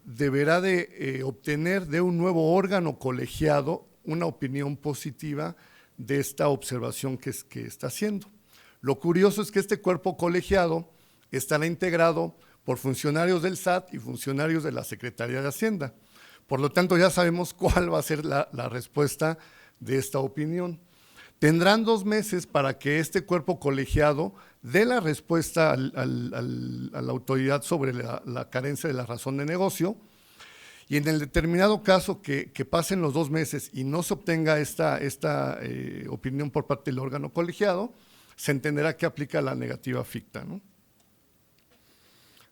deberá de obtener de un nuevo órgano colegiado una opinión positiva de esta observación que está haciendo. Lo curioso es que este cuerpo colegiado estará integrado por funcionarios del SAT y funcionarios de la Secretaría de Hacienda. Por lo tanto, ya sabemos cuál va a ser la respuesta de esta opinión. Tendrán 2 meses para que este cuerpo colegiado dé la respuesta a la autoridad sobre la carencia de la razón de negocio, y en el determinado caso que pasen los 2 meses y no se obtenga esta opinión por parte del órgano colegiado, se entenderá que aplica la negativa ficta, ¿no?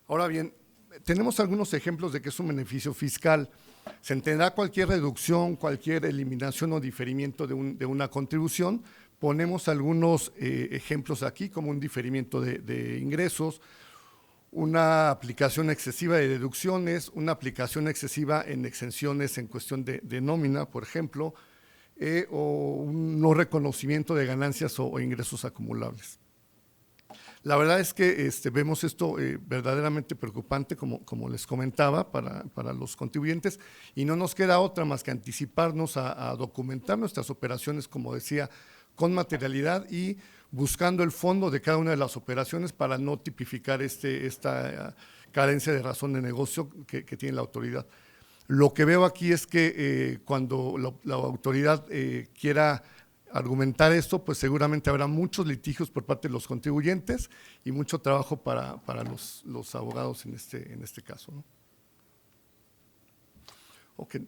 Ahora bien, tenemos algunos ejemplos de que es un beneficio fiscal. Se entenderá cualquier reducción, cualquier eliminación o diferimiento de una contribución. Ponemos algunos ejemplos aquí, como un diferimiento de ingresos, una aplicación excesiva de deducciones, una aplicación excesiva en exenciones en cuestión de nómina, por ejemplo, o un no reconocimiento de ganancias o ingresos acumulables. La verdad es que vemos esto verdaderamente preocupante, como les comentaba, para los contribuyentes, y no nos queda otra más que anticiparnos a documentar nuestras operaciones, como decía, con materialidad y buscando el fondo de cada una de las operaciones para no tipificar esta carencia de razón de negocio que tiene la autoridad. Lo que veo aquí es que cuando la autoridad quiera argumentar esto, pues seguramente habrá muchos litigios por parte de los contribuyentes y mucho trabajo para los abogados en este caso, ¿no? Okay.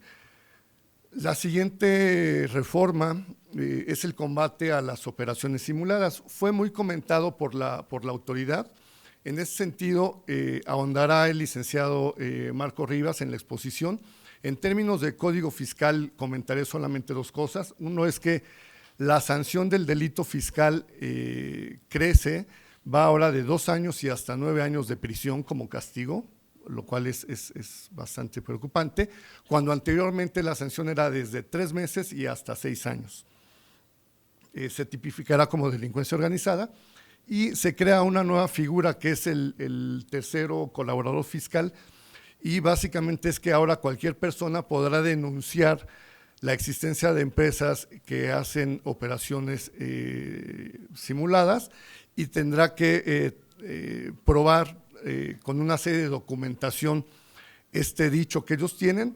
La siguiente reforma es el combate a las operaciones simuladas. Fue muy comentado por la autoridad. En ese sentido, ahondará el licenciado Marco Rivas en la exposición. En términos de código fiscal, comentaré solamente 2 cosas. Uno es que la sanción del delito fiscal crece, va ahora de 2 años y hasta 9 años de prisión como castigo, lo cual es bastante preocupante, cuando anteriormente la sanción era desde 3 meses y hasta 6 años. Se tipificará como delincuencia organizada y se crea una nueva figura que es el tercero colaborador fiscal, y básicamente es que ahora cualquier persona podrá denunciar la existencia de empresas que hacen operaciones simuladas y tendrá que probar con una serie de documentación este dicho que ellos tienen,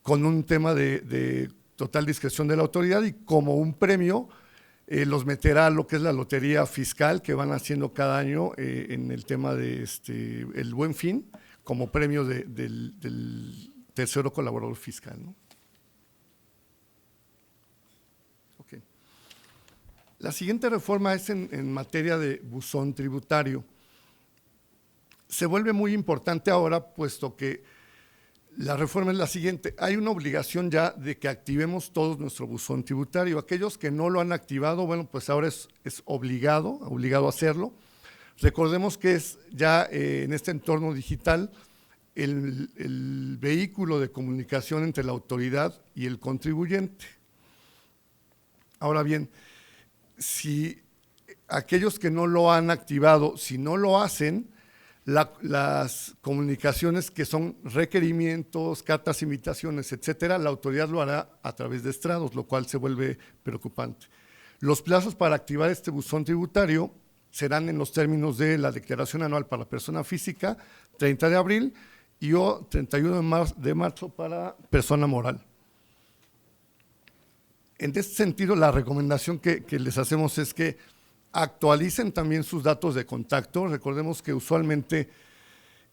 con un tema de total discreción de la autoridad, y como un premio los meterá a lo que es la lotería fiscal que van haciendo cada año en el tema de el Buen Fin, como premio del tercero colaborador fiscal, ¿no? Okay. La siguiente reforma es en materia de buzón tributario. Se vuelve muy importante ahora, puesto que la reforma es la siguiente: hay una obligación ya de que activemos todos nuestro buzón tributario. Aquellos que no lo han activado, bueno, pues ahora es obligado a hacerlo. Recordemos que es ya en este entorno digital el vehículo de comunicación entre la autoridad y el contribuyente. Ahora bien, si aquellos que no lo han activado, si no lo hacen, las comunicaciones que son requerimientos, cartas, invitaciones, etcétera, la autoridad lo hará a través de estrados, lo cual se vuelve preocupante. Los plazos para activar este buzón tributario serán en los términos de la declaración anual para la persona física, 30 de abril, y o 31 de marzo para persona moral. En este sentido, la recomendación que les hacemos es que actualicen también sus datos de contacto. Recordemos que usualmente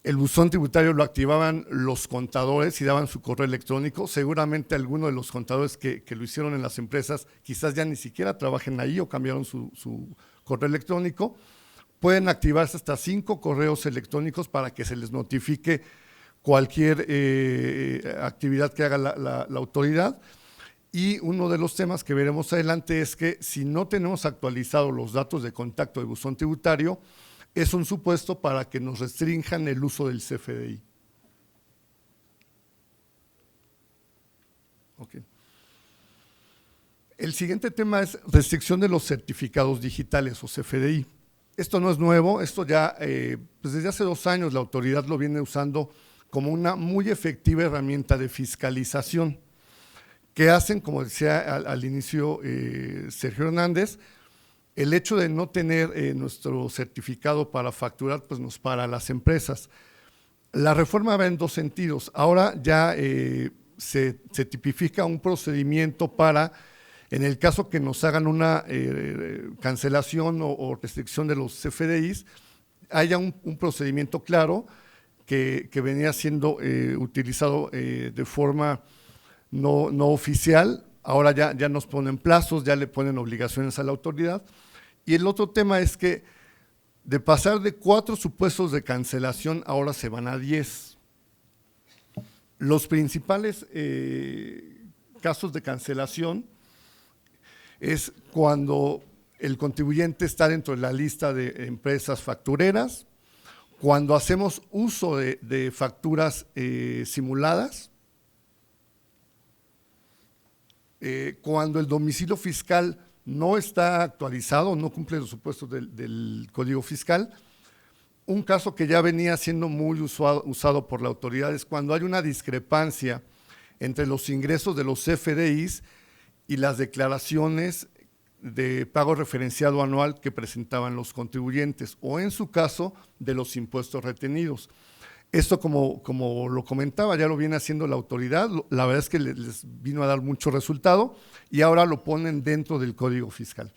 el buzón tributario lo activaban los contadores y daban su correo electrónico. Seguramente algunos de los contadores que lo hicieron en las empresas quizás ya ni siquiera trabajen ahí o cambiaron su correo electrónico. Pueden activarse hasta 5 correos electrónicos para que se les notifique cualquier actividad que haga la autoridad. Y uno de los temas que veremos adelante es que si no tenemos actualizados los datos de contacto de buzón tributario, es un supuesto para que nos restrinjan el uso del CFDI. Okay. El siguiente tema es restricción de los certificados digitales o CFDI. Esto no es nuevo, esto ya pues desde hace 2 años la autoridad lo viene usando como una muy efectiva herramienta de fiscalización que hacen, como decía al inicio Sergio Hernández, el hecho de no tener nuestro certificado para facturar, pues nos para a las empresas. La reforma va en 2 sentidos. Ahora ya se tipifica un procedimiento para, en el caso que nos hagan una cancelación o restricción de los CFDIs, haya un procedimiento claro que venía siendo utilizado de forma no oficial. Ahora ya nos ponen plazos, ya le ponen obligaciones a la autoridad. Y el otro tema es que de pasar de 4 supuestos de cancelación, ahora se van a 10. Los principales casos de cancelación es cuando el contribuyente está dentro de la lista de empresas factureras, cuando hacemos uso de facturas simuladas, cuando el domicilio fiscal no está actualizado, no cumple los supuestos del Código Fiscal. Un caso que ya venía siendo muy usado por la autoridad es cuando hay una discrepancia entre los ingresos de los CFDIs y las declaraciones de pago referenciado anual que presentaban los contribuyentes, o en su caso, de los impuestos retenidos. Esto, como lo comentaba, ya lo viene haciendo la autoridad, la verdad es que les vino a dar mucho resultado y ahora lo ponen dentro del Código Fiscal.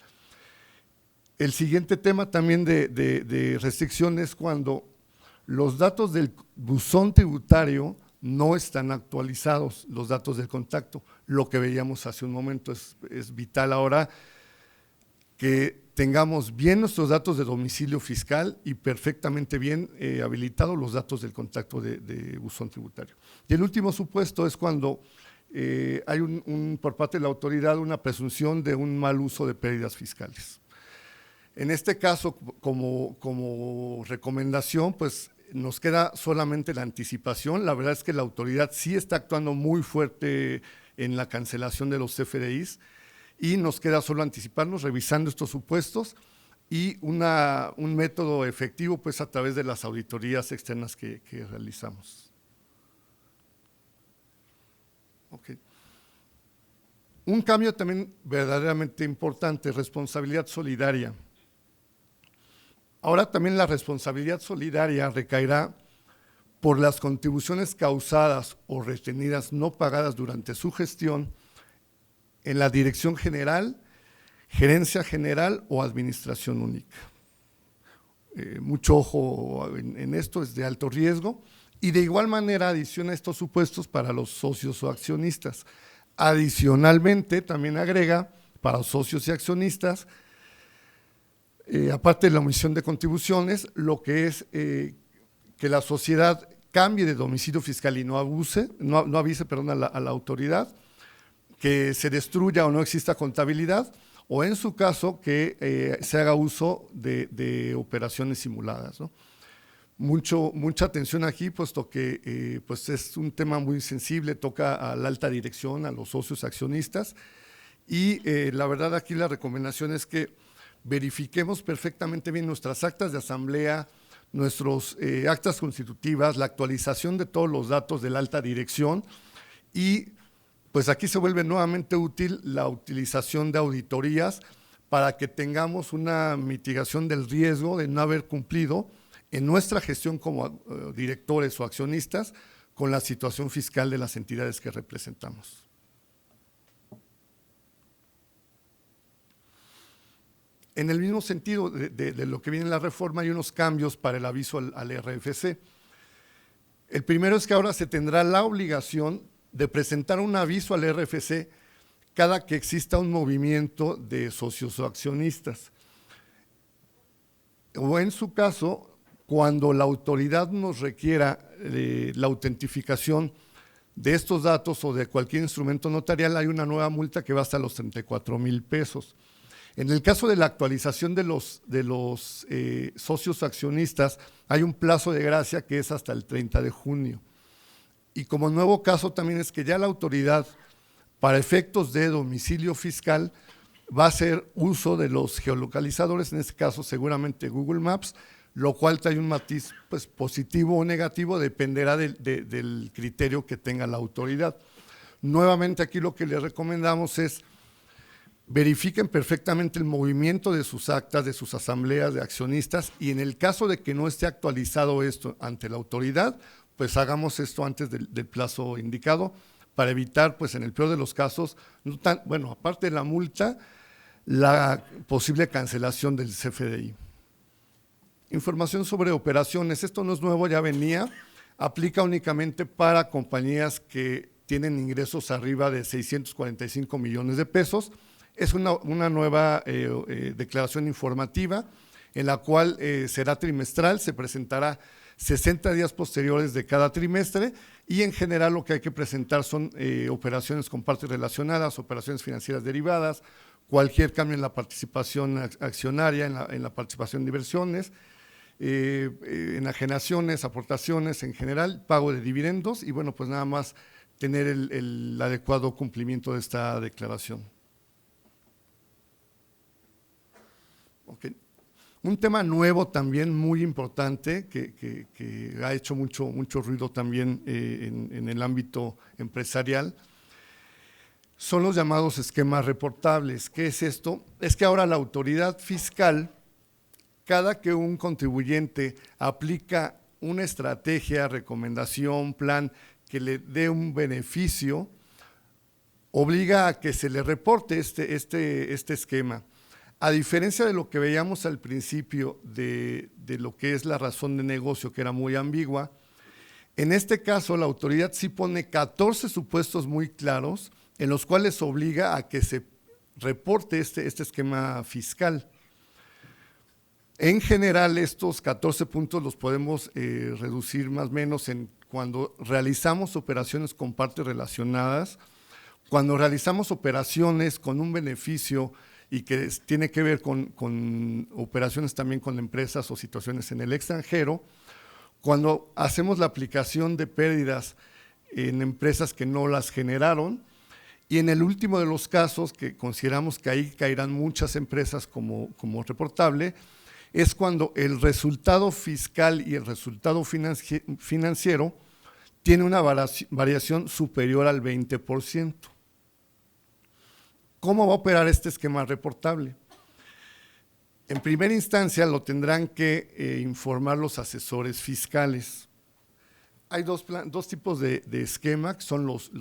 El siguiente tema también de restricción es cuando los datos del buzón tributario no están actualizados, los datos del contacto. Lo que veíamos hace un momento es vital ahora que tengamos bien nuestros datos de domicilio fiscal y perfectamente bien habilitados los datos del contacto de buzón tributario. Y el último supuesto es cuando hay por parte de la autoridad una presunción de un mal uso de pérdidas fiscales. En este caso, como recomendación, pues nos queda solamente la anticipación. La verdad es que la autoridad sí está actuando muy fuerte en la cancelación de los CFDIs y nos queda solo anticiparnos revisando estos supuestos y un método efectivo pues a través de las auditorías externas que realizamos. Okay. Un cambio también verdaderamente importante, responsabilidad solidaria. Ahora también la responsabilidad solidaria recaerá por las contribuciones causadas o retenidas no pagadas durante su gestión en la Dirección General, Gerencia General o Administración Única. Mucho ojo en esto, es de alto riesgo. Y de igual manera adiciona estos supuestos para los socios o accionistas. Adicionalmente, también agrega para los socios y accionistas, aparte de la omisión de contribuciones, lo que es que la sociedad cambie de domicilio fiscal y no avise a la autoridad, que se destruya o no exista contabilidad, o en su caso que se haga uso de operaciones simuladas, ¿no? Mucha atención aquí, puesto que pues es un tema muy sensible, toca a la alta dirección, a los socios accionistas, y la verdad aquí la recomendación es que verifiquemos perfectamente bien nuestras actas de asamblea, nuestros actas constitutivas, la actualización de todos los datos de la alta dirección, y pues aquí se vuelve nuevamente útil la utilización de auditorías para que tengamos una mitigación del riesgo de no haber cumplido en nuestra gestión como directores o accionistas con la situación fiscal de las entidades que representamos. En el mismo sentido de lo que viene en la reforma, hay unos cambios para el aviso al RFC. El primero es que ahora se tendrá la obligación de presentar un aviso al RFC cada que exista un movimiento de socios o accionistas. O en su caso, cuando la autoridad nos requiera la autentificación de estos datos o de cualquier instrumento notarial, hay una nueva multa que va hasta los 34,000 pesos. En el caso de la actualización de los socios accionistas, hay un plazo de gracia que es hasta el 30 de junio. Y como nuevo caso también es que ya la autoridad, para efectos de domicilio fiscal, va a hacer uso de los geolocalizadores, en este caso seguramente Google Maps, lo cual trae un matiz pues, positivo o negativo, dependerá del criterio que tenga la autoridad. Nuevamente aquí lo que les recomendamos es verifiquen perfectamente el movimiento de sus actas, de sus asambleas de accionistas, y en el caso de que no esté actualizado esto ante la autoridad, pues hagamos esto antes del plazo indicado para evitar, pues en el peor de los casos, aparte de la multa, la posible cancelación del CFDI. Información sobre operaciones, esto no es nuevo, ya venía, aplica únicamente para compañías que tienen ingresos arriba de 645 millones de pesos. Es una nueva declaración informativa en la cual será trimestral, se presentará 60 días posteriores de cada trimestre y en general lo que hay que presentar son operaciones con partes relacionadas, operaciones financieras derivadas, cualquier cambio en la participación accionaria, en la participación de inversiones, enajenaciones, aportaciones en general, pago de dividendos y bueno, pues nada más tener el adecuado cumplimiento de esta declaración. Okay. Un tema nuevo también muy importante que ha hecho mucho ruido también en el ámbito empresarial son los llamados esquemas reportables. ¿Qué es esto? Es que ahora la autoridad fiscal, cada que un contribuyente aplica una estrategia, recomendación, plan que le dé un beneficio, obliga a que se le reporte este esquema. A diferencia de lo que veíamos al principio de lo que es la razón de negocio, que era muy ambigua, en este caso la autoridad sí pone 14 supuestos muy claros en los cuales obliga a que se reporte este esquema fiscal. En general, estos 14 puntos los podemos reducir más o menos en cuando realizamos operaciones con partes relacionadas, cuando realizamos operaciones con un beneficio y que tiene que ver con operaciones también con empresas o situaciones en el extranjero, cuando hacemos la aplicación de pérdidas en empresas que no las generaron, y en el último de los casos, que consideramos que ahí caerán muchas empresas como reportable, es cuando el resultado fiscal y el resultado financiero tiene una variación superior al 20%. ¿Cómo va a operar este esquema reportable? En primera instancia lo tendrán que informar los asesores fiscales. Hay dos tipos de esquema, que son los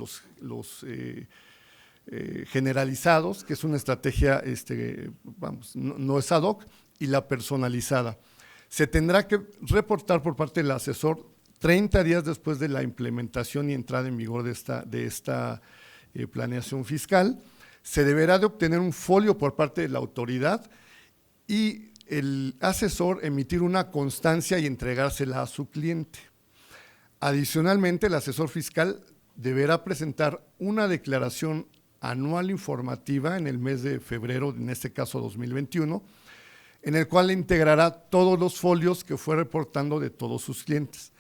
generalizados, que es una estrategia, no es ad hoc, y la personalizada. Se tendrá que reportar por parte del asesor 30 días después de la implementación y entrada en vigor de esta planeación fiscal. Se deberá de obtener un folio por parte de la autoridad y el asesor emitir una constancia y entregársela a su cliente. Adicionalmente, el asesor fiscal deberá presentar una declaración anual informativa en el mes de febrero, en este caso 2021, en el cual integrará todos los folios que fue reportando de todos sus clientes.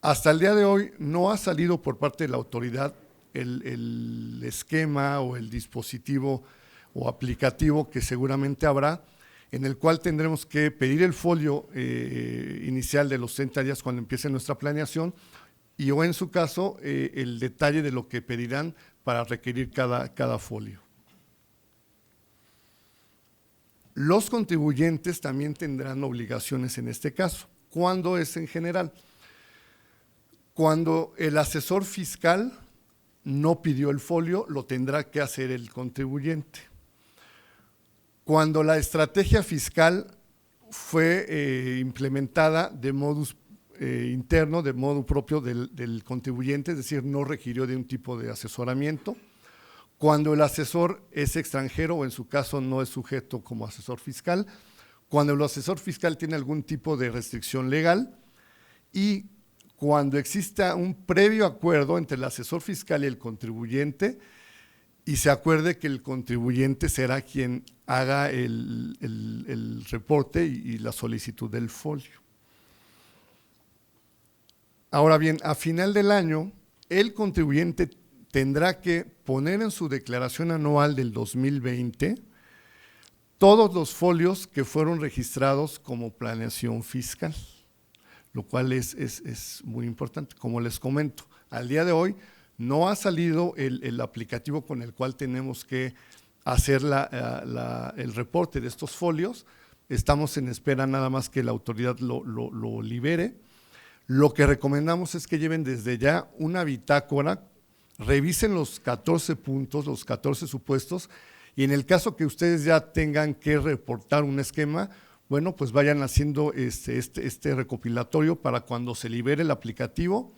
Hasta el día de hoy no ha salido por parte de la autoridad el esquema o el dispositivo o aplicativo que seguramente habrá, en el cual tendremos que pedir el folio inicial de los 30 días cuando empiece nuestra planeación y o en su caso el detalle de lo que pedirán para requerir cada folio. Los contribuyentes también tendrán obligaciones en este caso. ¿Cuándo es en general? Cuando el asesor fiscal no pidió el folio, lo tendrá que hacer el contribuyente. Cuando la estrategia fiscal fue implementada de modus interno, de modo propio del contribuyente, es decir, no requirió de un tipo de asesoramiento. Cuando el asesor es extranjero o en su caso no es sujeto como asesor fiscal, cuando el asesor fiscal tiene algún tipo de restricción legal y cuando exista un previo acuerdo entre el asesor fiscal y el contribuyente y se acuerde que el contribuyente será quien haga el reporte y la solicitud del folio. Ahora bien, a final del año, el contribuyente tendrá que poner en su declaración anual del 2020 todos los folios que fueron registrados como planeación fiscal, lo cual es muy importante. Como les comento, al día de hoy no ha salido el aplicativo con el cual tenemos que hacer el reporte de estos folios. Estamos en espera nada más que la autoridad lo libere. Lo que recomendamos es que lleven desde ya una bitácora, revisen los 14 puntos, los 14 supuestos, y en el caso que ustedes ya tengan que reportar un esquema, bueno, pues vayan haciendo este recopilatorio para cuando se libere el aplicativo,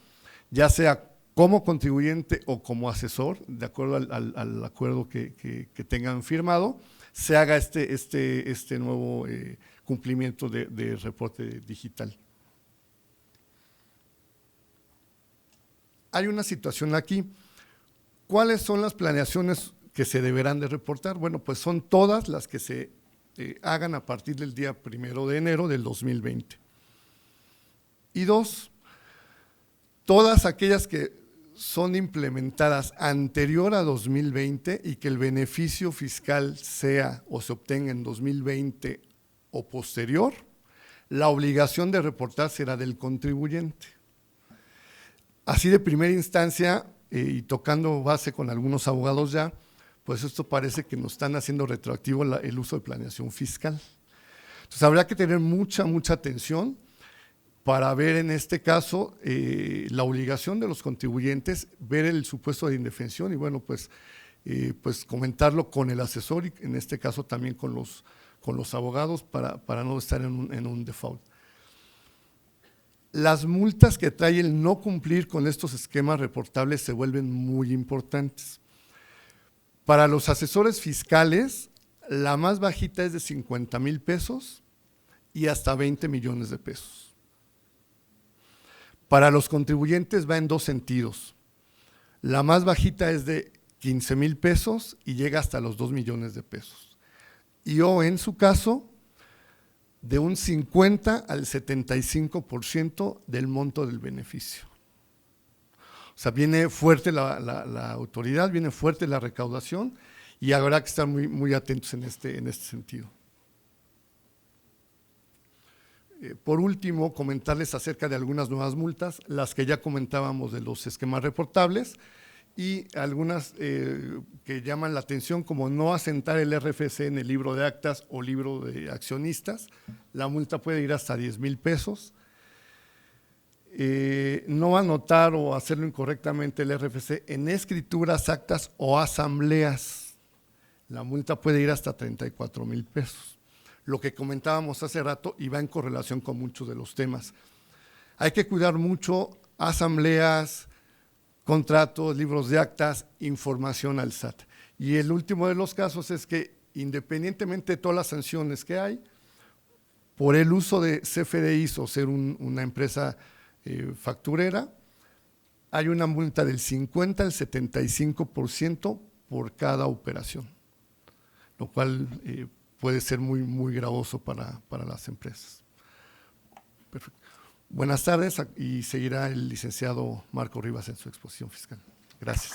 ya sea como contribuyente o como asesor, de acuerdo al acuerdo que tengan firmado, se haga este nuevo cumplimiento de reporte digital. Hay una situación aquí. ¿Cuáles son las planeaciones que se deberán de reportar? Bueno, pues son todas las que se hagan a partir del día 1 de enero del 2020. Y dos, todas aquellas que son implementadas anterior a 2020 y que el beneficio fiscal sea o se obtenga en 2020 o posterior, la obligación de reportar será del contribuyente. Así de primera instancia, y tocando base con algunos abogados ya, pues esto parece que nos están haciendo retroactivo el uso de planeación fiscal. Entonces habrá que tener mucha atención para ver en este caso la obligación de los contribuyentes, ver el supuesto de indefensión y bueno, pues comentarlo con el asesor y en este caso también con los abogados para no estar en un default. Las multas que trae el no cumplir con estos esquemas reportables se vuelven muy importantes. Para los asesores fiscales, la más bajita es de 50,000 pesos y hasta 20 millones de pesos. Para los contribuyentes va en dos sentidos. La más bajita es de 15,000 pesos y llega hasta los 2 millones de pesos. Y o en su caso, de un 50 al 75% del monto del beneficio. O sea, viene fuerte la autoridad, viene fuerte la recaudación y habrá que estar muy atentos en este sentido. Por último, comentarles acerca de algunas nuevas multas, las que ya comentábamos de los esquemas reportables y algunas que llaman la atención como no asentar el RFC en el libro de actas o libro de accionistas. La multa puede ir hasta 10,000 pesos. No anotar o hacerlo incorrectamente el RFC en escrituras, actas o asambleas. La multa puede ir hasta 34,000 pesos. Lo que comentábamos hace rato y va en correlación con muchos de los temas. Hay que cuidar mucho asambleas, contratos, libros de actas, información al SAT. Y el último de los casos es que independientemente de todas las sanciones que hay, por el uso de CFDIs o ser una empresa facturera, hay una multa del 50 al 75% por cada operación, lo cual puede ser muy gravoso para las empresas. Perfecto. Buenas tardes y seguirá el licenciado Marco Rivas en su exposición fiscal. Gracias.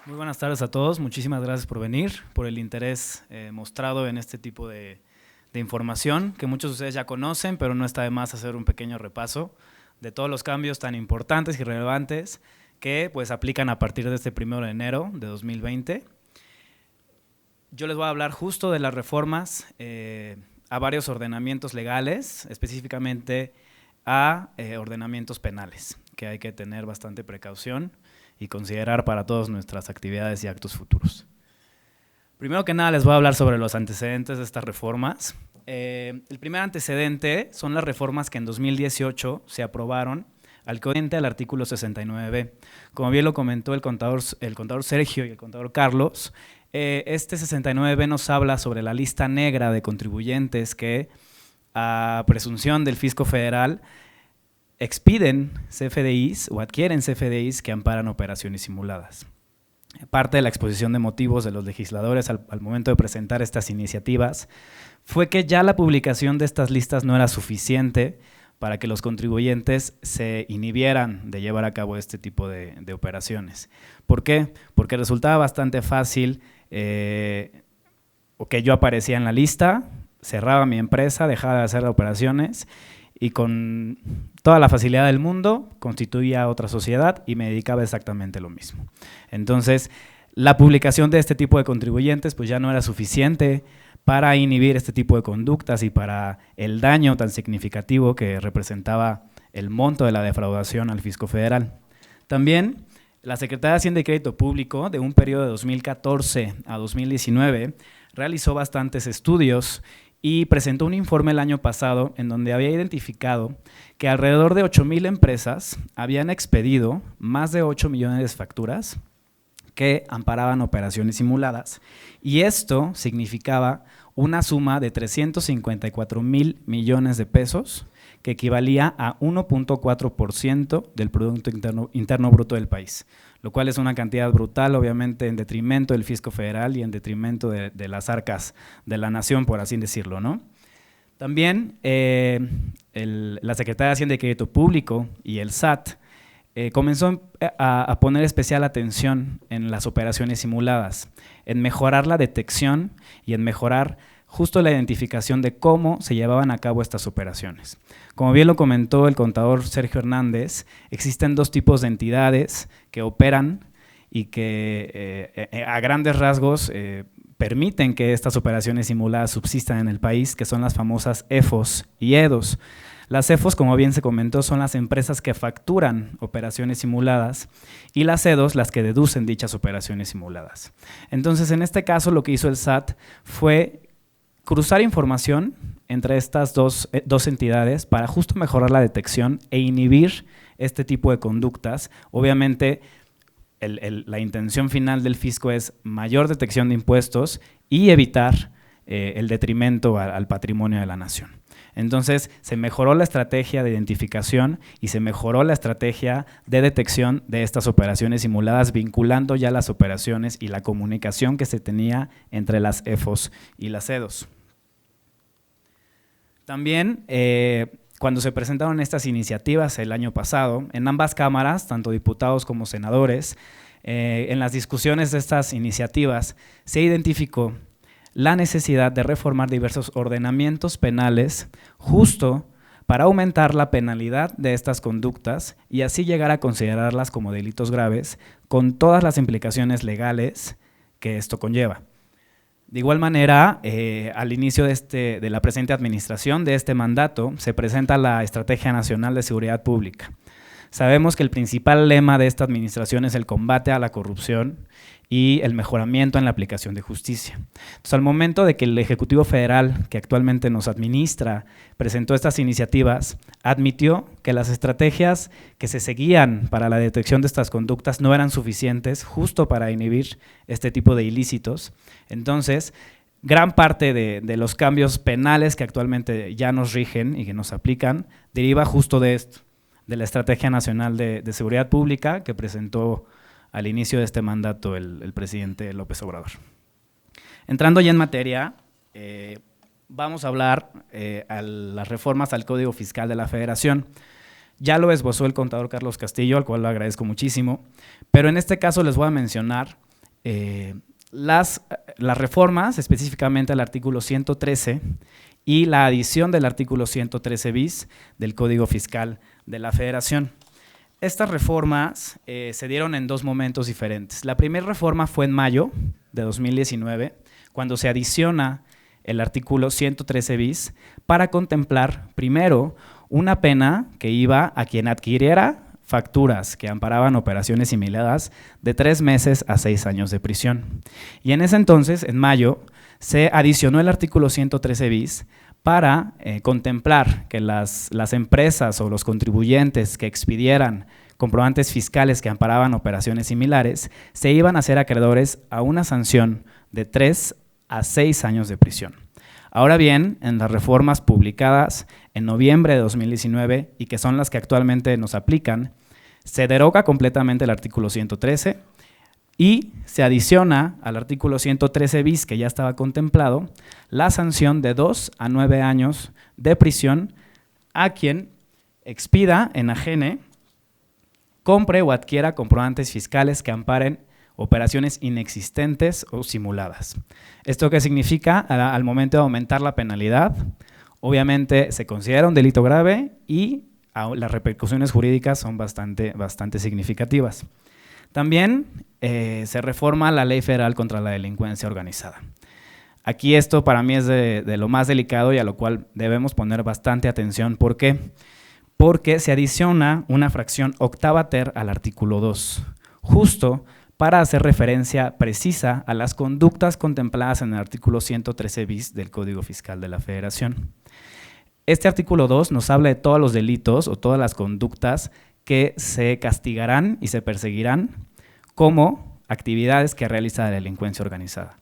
Muy buenas tardes a todos, muchísimas gracias por venir, por el interés mostrado en este tipo de información que muchos de ustedes ya conocen, pero no está de más hacer un pequeño repaso de todos los cambios tan importantes y relevantes que pues aplican a partir de este 1 de enero de 2020. Yo les voy a hablar justo de las reformas a varios ordenamientos legales, específicamente a ordenamientos penales, que hay que tener bastante precaución y considerar para todas nuestras actividades y actos futuros. Primero que nada les voy a hablar sobre los antecedentes de estas reformas. El primer antecedente son las reformas que en 2018 se aprobaron al artículo 69b. Como bien lo comentó el contador Sergio y el contador Carlos, este 69b nos habla sobre la lista negra de contribuyentes que, a presunción del fisco federal, expiden CFDIs o adquieren CFDIs que amparan operaciones simuladas. Parte de la exposición de motivos de los legisladores al momento de presentar estas iniciativas fue que ya la publicación de estas listas no era suficiente para que los contribuyentes se inhibieran de llevar a cabo este tipo de operaciones. ¿Por qué? Porque resultaba bastante fácil o que yo aparecía en la lista, cerraba mi empresa, dejaba de hacer operaciones y con toda la facilidad del mundo constituía otra sociedad y me dedicaba exactamente lo mismo. Entonces, la publicación de este tipo de contribuyentes pues ya no era suficiente para inhibir este tipo de conductas y para el daño tan significativo que representaba el monto de la defraudación al fisco federal. También, la Secretaría de Hacienda y Crédito Público, de un periodo de 2014 a 2019, realizó bastantes estudios y presentó un informe el año pasado en donde había identificado que alrededor de 8,000 empresas habían expedido más de 8 millones de facturas que amparaban operaciones simuladas, y esto significaba una suma de 354,000 millones de pesos, que equivalía a 1.4% del Producto Interno Bruto del país, lo cual es una cantidad brutal, obviamente en detrimento del fisco federal y en detrimento de las arcas de la nación, por así decirlo, ¿no? También la Secretaría de Hacienda y Crédito Público y el SAT comenzó a poner especial atención en las operaciones simuladas, en mejorar la detección y en mejorar justo la identificación de cómo se llevaban a cabo estas operaciones. Como bien lo comentó el contador Sergio Hernández, existen dos tipos de entidades que operan y que a grandes rasgos permiten que estas operaciones simuladas subsistan en el país, que son las famosas EFOS y EDOS. Las EFOS, como bien se comentó, son las empresas que facturan operaciones simuladas y las EDOS las que deducen dichas operaciones simuladas. Entonces, en este caso, lo que hizo el SAT fue cruzar información entre estas dos entidades para justo mejorar la detección e inhibir este tipo de conductas. Obviamente, la intención final del fisco es mayor detección de impuestos y evitar el detrimento al patrimonio de la nación. Entonces, se mejoró la estrategia de identificación y se mejoró la estrategia de detección de estas operaciones simuladas, vinculando ya las operaciones y la comunicación que se tenía entre las EFOS y las EDOS. También, cuando se presentaron estas iniciativas el año pasado, en ambas cámaras, tanto diputados como senadores, en las discusiones de estas iniciativas se identificó la necesidad de reformar diversos ordenamientos penales justo para aumentar la penalidad de estas conductas y así llegar a considerarlas como delitos graves con todas las implicaciones legales que esto conlleva. De igual manera, al inicio de la presente administración, de este mandato, se presenta la Estrategia Nacional de Seguridad Pública. Sabemos que el principal lema de esta administración es el combate a la corrupción y el mejoramiento en la aplicación de justicia. Entonces, al momento de que el Ejecutivo Federal, que actualmente nos administra, presentó estas iniciativas, admitió que las estrategias que se seguían para la detección de estas conductas no eran suficientes justo para inhibir este tipo de ilícitos. Entonces, gran parte de los cambios penales que actualmente ya nos rigen y que nos aplican deriva justo de esto, de la Estrategia Nacional de Seguridad Pública que presentó al inicio de este mandato el presidente López Obrador. Entrando ya en materia, vamos a hablar a las reformas al Código Fiscal de la Federación. Ya lo esbozó el contador Carlos Castillo, al cual le agradezco muchísimo, pero en este caso les voy a mencionar las reformas, específicamente al artículo 113 y la adición del artículo 113 bis del Código Fiscal de la Federación. Estas reformas se dieron en dos momentos diferentes. La primera reforma fue en mayo de 2019, cuando se adiciona el artículo 113 bis para contemplar, primero, una pena que iba a quien adquiriera facturas que amparaban operaciones similares de 3 meses a 6 años de prisión. Y en ese entonces, en mayo, se adicionó el artículo 113 bis para contemplar que las empresas o los contribuyentes que expidieran comprobantes fiscales que amparaban operaciones similares se iban a ser acreedores a una sanción de 3 a 6 años de prisión. Ahora bien, en las reformas publicadas en noviembre de 2019 y que son las que actualmente nos aplican, se deroga completamente el artículo 113 y se adiciona al artículo 113 bis, que ya estaba contemplado, la sanción de 2 a 9 años de prisión a quien expida, enajene, compre o adquiera comprobantes fiscales que amparen operaciones inexistentes o simuladas. ¿Esto qué significa? Al momento de aumentar la penalidad, obviamente se considera un delito grave y las repercusiones jurídicas son bastante significativas. También se reforma la Ley Federal contra la Delincuencia Organizada. Aquí esto para mí es de lo más delicado y a lo cual debemos poner bastante atención. ¿Por qué? Porque se adiciona una fracción octava ter al artículo 2, justo para hacer referencia precisa a las conductas contempladas en el artículo 113 bis del Código Fiscal de la Federación. Este artículo 2 nos habla de todos los delitos o todas las conductas que se castigarán y se perseguirán como actividades que realiza la delincuencia organizada.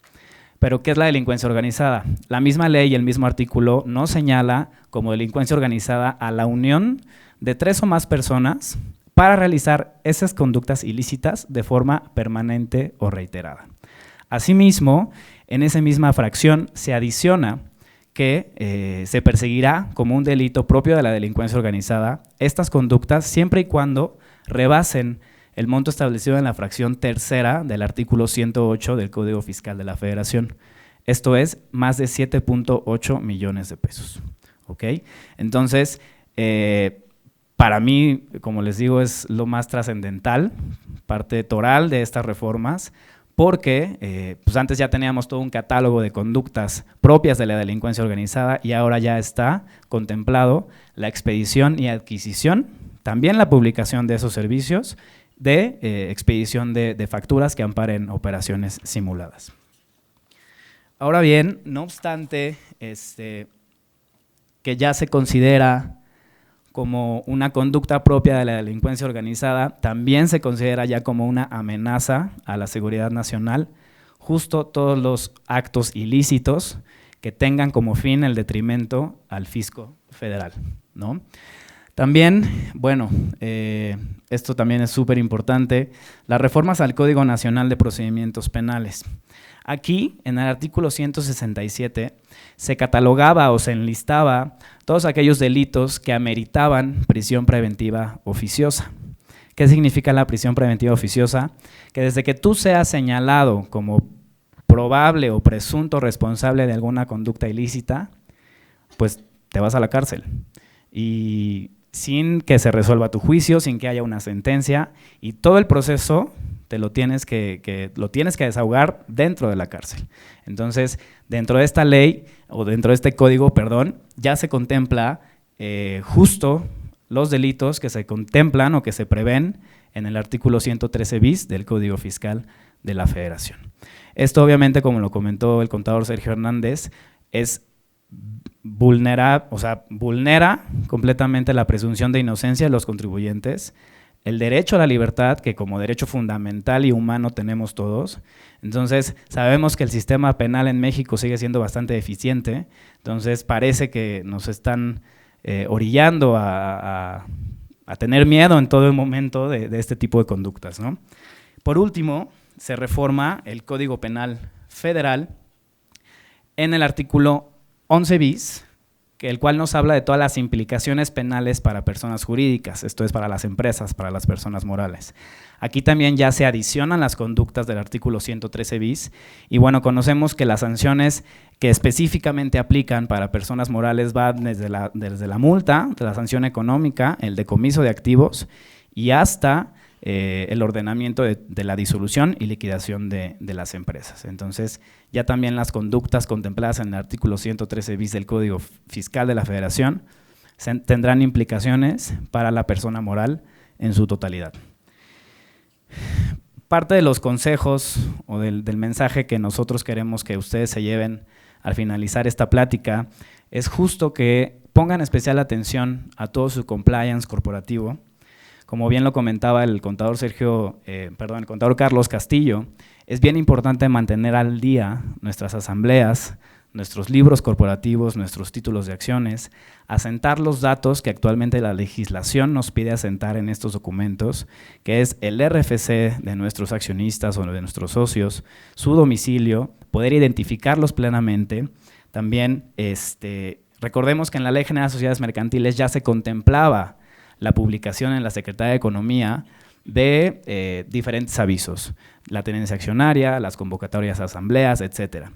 ¿Pero qué es la delincuencia organizada? La misma ley y el mismo artículo nos señala como delincuencia organizada a la unión de 3 o más personas para realizar esas conductas ilícitas de forma permanente o reiterada. Asimismo, en esa misma fracción se adiciona que se perseguirá como un delito propio de la delincuencia organizada estas conductas siempre y cuando rebasen el monto establecido en la fracción tercera del artículo 108 del Código Fiscal de la Federación. Esto es más de 7.8 millones de pesos. ¿Ok? Entonces, para mí, como les digo, es lo más trascendental, parte toral de estas reformas, porque pues antes ya teníamos todo un catálogo de conductas propias de la delincuencia organizada y ahora ya está contemplado la expedición y adquisición, también la publicación de esos servicios, de expedición de facturas que amparen operaciones simuladas. Ahora bien, no obstante que ya se considera como una conducta propia de la delincuencia organizada, también se considera ya como una amenaza a la seguridad nacional, justo todos los actos ilícitos que tengan como fin el detrimento al fisco federal, ¿no? También, bueno, esto también es súper importante, las reformas al Código Nacional de Procedimientos Penales. Aquí, en el artículo 167, se catalogaba o se enlistaba todos aquellos delitos que ameritaban prisión preventiva oficiosa. ¿Qué significa la prisión preventiva oficiosa? Que desde que tú seas señalado como probable o presunto responsable de alguna conducta ilícita, pues te vas a la cárcel. Y sin que se resuelva tu juicio, sin que haya una sentencia, y todo el proceso te lo tienes que desahogar dentro de la cárcel. Entonces, dentro de esta ley, o dentro de este código, perdón, ya se contempla justo los delitos que se contemplan o que se prevén en el artículo 113 bis del Código Fiscal de la Federación. Esto obviamente, como lo comentó el contador Sergio Hernández, vulnera completamente la presunción de inocencia de los contribuyentes, el derecho a la libertad, que como derecho fundamental y humano tenemos todos. Entonces, sabemos que el sistema penal en México sigue siendo bastante deficiente, entonces parece que nos están orillando a tener miedo en todo el momento de este tipo de conductas, ¿no? Por último, se reforma el Código Penal Federal en el artículo 11 bis, el cual nos habla de todas las implicaciones penales para personas jurídicas, esto es para las empresas, para las personas morales. Aquí también ya se adicionan las conductas del artículo 113 bis y bueno, conocemos que las sanciones que específicamente aplican para personas morales van desde la multa, de la sanción económica, el decomiso de activos y hasta el ordenamiento de la disolución y liquidación de las empresas. Entonces, ya también las conductas contempladas en el artículo 113 bis del Código Fiscal de la Federación tendrán implicaciones para la persona moral en su totalidad. Parte de los consejos o del mensaje que nosotros queremos que ustedes se lleven al finalizar esta plática es justo que pongan especial atención a todo su compliance corporativo. Como bien lo comentaba el contador el contador Carlos Castillo, es bien importante mantener al día nuestras asambleas, nuestros libros corporativos, nuestros títulos de acciones, asentar los datos que actualmente la legislación nos pide asentar en estos documentos, que es el RFC de nuestros accionistas o de nuestros socios, su domicilio, poder identificarlos plenamente. También recordemos que en la Ley General de Sociedades Mercantiles ya se contemplaba la publicación en la Secretaría de Economía de diferentes avisos, la tenencia accionaria, las convocatorias a asambleas, etcétera.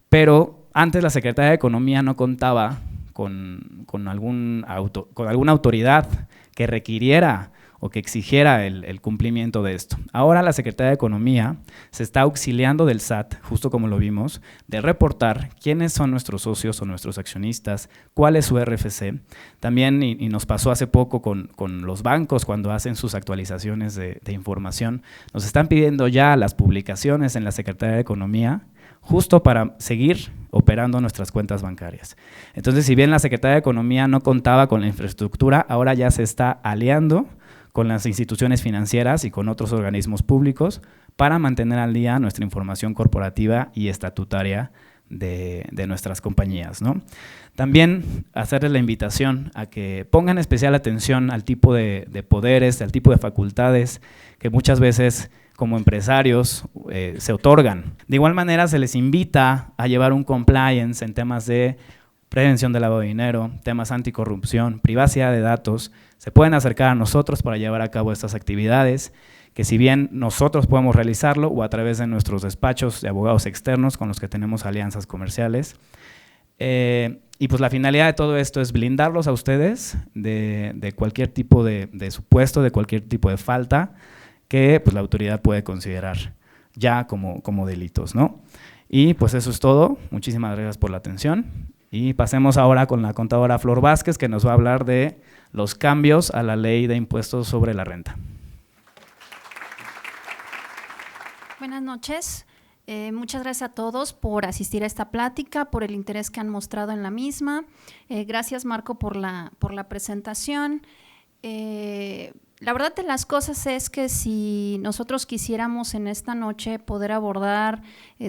Pero antes la Secretaría de Economía no contaba con alguna autoridad que requiriera o que exigiera el cumplimiento de esto. Ahora la Secretaría de Economía se está auxiliando del SAT, justo como lo vimos, de reportar quiénes son nuestros socios o nuestros accionistas, cuál es su RFC. También, y nos pasó hace poco con los bancos cuando hacen sus actualizaciones de información, nos están pidiendo ya las publicaciones en la Secretaría de Economía justo para seguir operando nuestras cuentas bancarias. Entonces, si bien la Secretaría de Economía no contaba con la infraestructura, ahora ya se está aliando con las instituciones financieras y con otros organismos públicos para mantener al día nuestra información corporativa y estatutaria de nuestras compañías, ¿no? También hacerles la invitación a que pongan especial atención al tipo de poderes, al tipo de facultades que muchas veces como empresarios se otorgan. De igual manera se les invita a llevar un compliance en temas de prevención del lavado de dinero, temas anticorrupción, privacidad de datos. Se pueden acercar a nosotros para llevar a cabo estas actividades, que si bien nosotros podemos realizarlo o a través de nuestros despachos de abogados externos con los que tenemos alianzas comerciales. Y pues la finalidad de todo esto es blindarlos a ustedes de cualquier tipo de supuesto, de cualquier tipo de falta que pues la autoridad puede considerar ya como delitos, ¿no? Y pues eso es todo. Muchísimas gracias por la atención. Y pasemos ahora con la contadora Flor Vázquez, que nos va a hablar de los cambios a la Ley de Impuestos sobre la Renta. Buenas noches. Muchas gracias a todos por asistir a esta plática, por el interés que han mostrado en la misma. Gracias, Marco, por la presentación. La verdad de las cosas es que si nosotros quisiéramos en esta noche poder abordar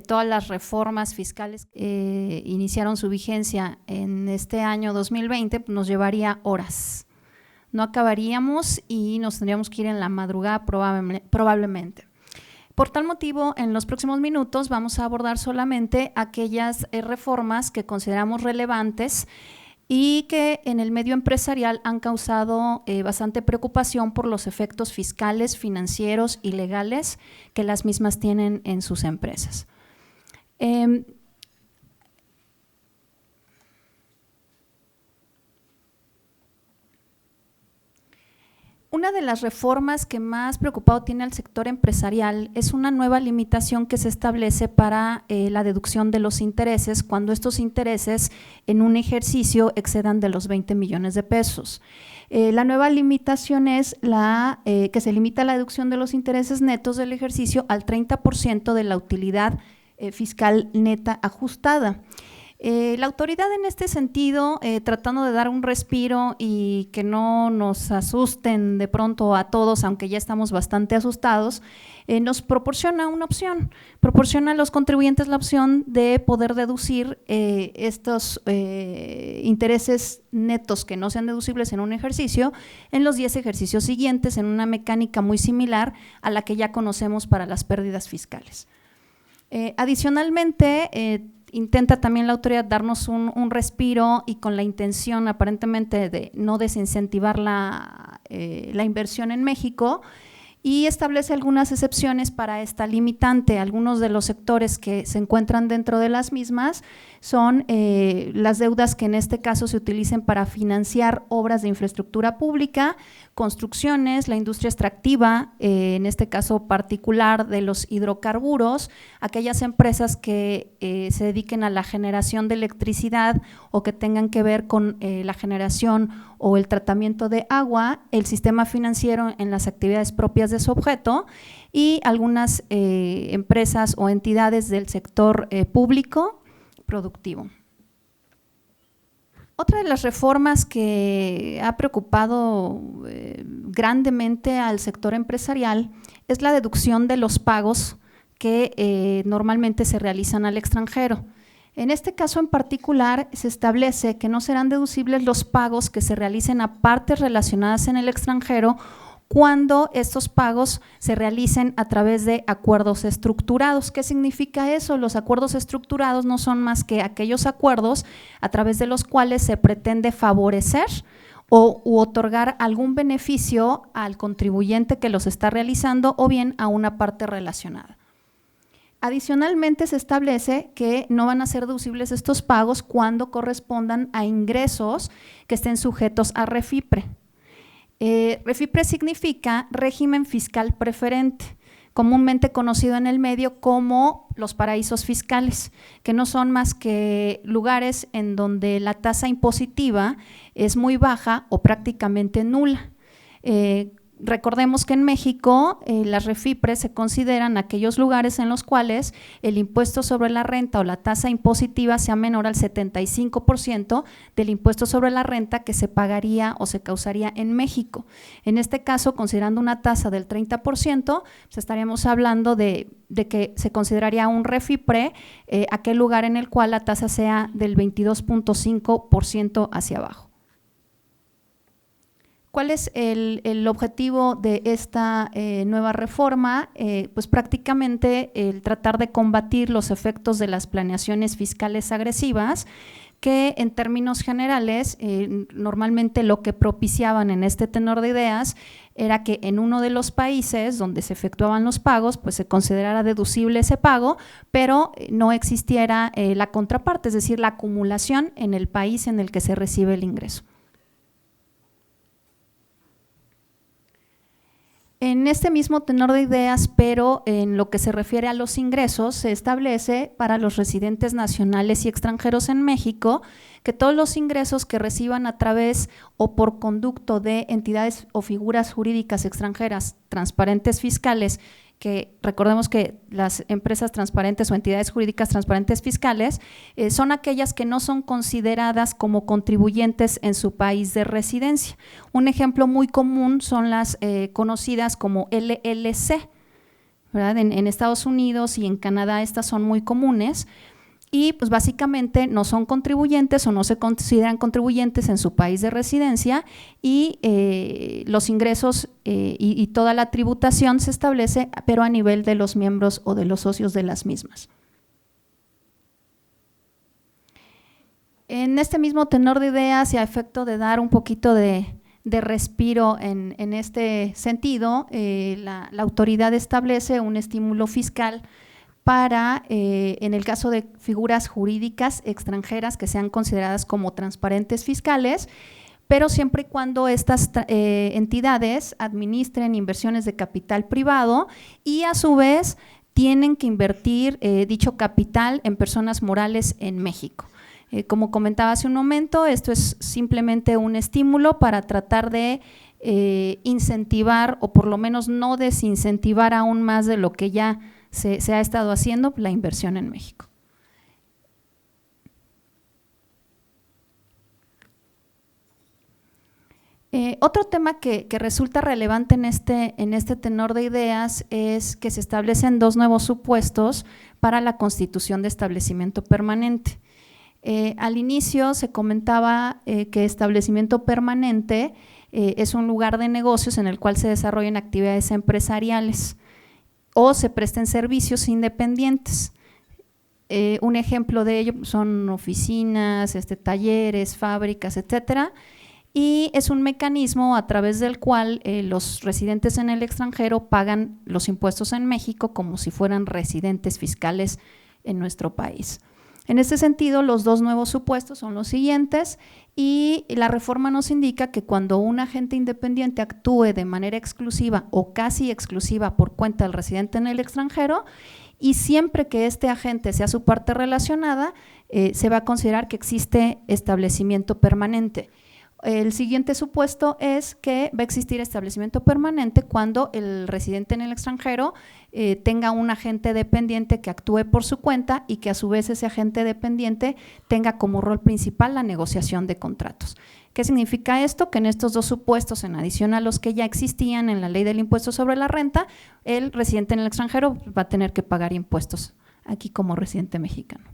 todas las reformas fiscales que iniciaron su vigencia en este año 2020, nos llevaría horas. No acabaríamos y nos tendríamos que ir en la madrugada probablemente. Por tal motivo, en los próximos minutos vamos a abordar solamente aquellas reformas que consideramos relevantes y que en el medio empresarial han causado bastante preocupación por los efectos fiscales, financieros y legales que las mismas tienen en sus empresas. Una de las reformas que más preocupado tiene al sector empresarial es una nueva limitación que se establece para la deducción de los intereses cuando estos intereses en un ejercicio excedan de los 20 millones de pesos. La nueva limitación es que se limita la deducción de los intereses netos del ejercicio al 30% de la utilidad fiscal neta ajustada. La autoridad en este sentido, tratando de dar un respiro y que no nos asusten de pronto a todos, aunque ya estamos bastante asustados, nos proporciona una opción, proporciona a los contribuyentes la opción de poder deducir estos intereses netos que no sean deducibles en un ejercicio en los 10 ejercicios siguientes en una mecánica muy similar a la que ya conocemos para las pérdidas fiscales. Adicionalmente, intenta también la autoridad darnos un respiro y con la intención aparentemente de no desincentivar la inversión en México y establece algunas excepciones para esta limitante. Algunos de los sectores que se encuentran dentro de las mismas son las deudas que en este caso se utilicen para financiar obras de infraestructura pública, construcciones, la industria extractiva, en este caso particular de los hidrocarburos, aquellas empresas que se dediquen a la generación de electricidad o que tengan que ver con la generación o el tratamiento de agua, el sistema financiero en las actividades propias de su objeto y algunas empresas o entidades del sector público productivo. Otra de las reformas que ha preocupado grandemente al sector empresarial es la deducción de los pagos que normalmente se realizan al extranjero. En este caso en particular se establece que no serán deducibles los pagos que se realicen a partes relacionadas en el extranjero cuando estos pagos se realicen a través de acuerdos estructurados. ¿Qué significa eso? Los acuerdos estructurados no son más que aquellos acuerdos a través de los cuales se pretende favorecer u otorgar algún beneficio al contribuyente que los está realizando o bien a una parte relacionada. Adicionalmente, se establece que no van a ser deducibles estos pagos cuando correspondan a ingresos que estén sujetos a REFIPRE. REFIPRE significa régimen fiscal preferente, comúnmente conocido en el medio como los paraísos fiscales, que no son más que lugares en donde la tasa impositiva es muy baja o prácticamente nula. Recordemos que en México las REFIPRES se consideran aquellos lugares en los cuales el impuesto sobre la renta o la tasa impositiva sea menor al 75% del impuesto sobre la renta que se pagaría o se causaría en México. En este caso, considerando una tasa del 30%, pues estaríamos hablando de que se consideraría un REFIPRE aquel lugar en el cual la tasa sea del 22.5% hacia abajo. ¿Cuál es el objetivo de esta nueva reforma? Pues prácticamente el tratar de combatir los efectos de las planeaciones fiscales agresivas, que en términos generales normalmente lo que propiciaban en este tenor de ideas era que en uno de los países donde se efectuaban los pagos, pues se considerara deducible ese pago, pero no existiera la contraparte, es decir, la acumulación en el país en el que se recibe el ingreso. En este mismo tenor de ideas, pero en lo que se refiere a los ingresos, se establece para los residentes nacionales y extranjeros en México que todos los ingresos que reciban a través o por conducto de entidades o figuras jurídicas extranjeras transparentes fiscales, que recordemos que las empresas transparentes o entidades jurídicas transparentes fiscales son aquellas que no son consideradas como contribuyentes en su país de residencia. Un ejemplo muy común son las conocidas como LLC, ¿verdad? En Estados Unidos y en Canadá estas son muy comunes. Y pues básicamente no son contribuyentes o no se consideran contribuyentes en su país de residencia y los ingresos y toda la tributación se establece, pero a nivel de los miembros o de los socios de las mismas. En este mismo tenor de ideas y a efecto de dar un poquito de respiro en este sentido, la autoridad establece un estímulo fiscal para, en el caso de figuras jurídicas extranjeras que sean consideradas como transparentes fiscales, pero siempre y cuando estas entidades administren inversiones de capital privado y a su vez tienen que invertir dicho capital en personas morales en México. Como comentaba hace un momento, esto es simplemente un estímulo para tratar de incentivar o por lo menos no desincentivar aún más de lo que ya se ha estado haciendo la inversión en México. Otro tema que resulta relevante en este tenor de ideas es que se establecen dos nuevos supuestos para la constitución de establecimiento permanente. Al inicio se comentaba que establecimiento permanente es un lugar de negocios en el cual se desarrollan actividades empresariales o se presten servicios independientes. Un ejemplo de ello son oficinas, talleres, fábricas, etcétera, y es un mecanismo a través del cual los residentes en el extranjero pagan los impuestos en México como si fueran residentes fiscales en nuestro país. En este sentido, los dos nuevos supuestos son los siguientes y la reforma nos indica que cuando un agente independiente actúe de manera exclusiva o casi exclusiva por cuenta del residente en el extranjero y siempre que este agente sea su parte relacionada, se va a considerar que existe establecimiento permanente. El siguiente supuesto es que va a existir establecimiento permanente cuando el residente en el extranjero tenga un agente dependiente que actúe por su cuenta y que a su vez ese agente dependiente tenga como rol principal la negociación de contratos. ¿Qué significa esto? Que en estos dos supuestos, en adición a los que ya existían en la ley del impuesto sobre la renta, el residente en el extranjero va a tener que pagar impuestos aquí como residente mexicano.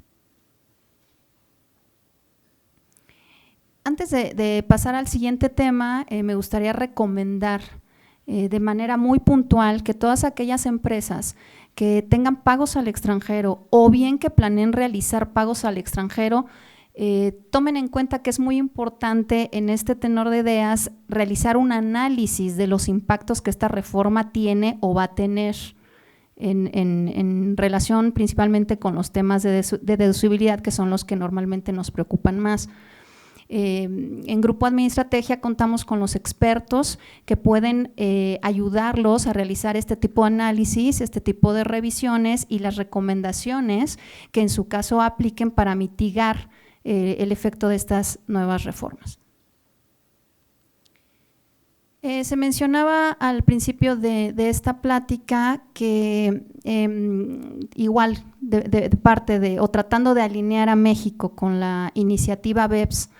Antes de pasar al siguiente tema, me gustaría recomendar de manera muy puntual que todas aquellas empresas que tengan pagos al extranjero o bien que planeen realizar pagos al extranjero, tomen en cuenta que es muy importante en este tenor de ideas realizar un análisis de los impactos que esta reforma tiene o va a tener en relación principalmente con los temas de deducibilidad, que son los que normalmente nos preocupan más. En Grupo Administrategia contamos con los expertos que pueden ayudarlos a realizar este tipo de análisis, este tipo de revisiones y las recomendaciones que en su caso apliquen para mitigar el efecto de estas nuevas reformas. Se mencionaba al principio de esta plática que igual de parte de, o tratando de alinear a México con la iniciativa BEPS,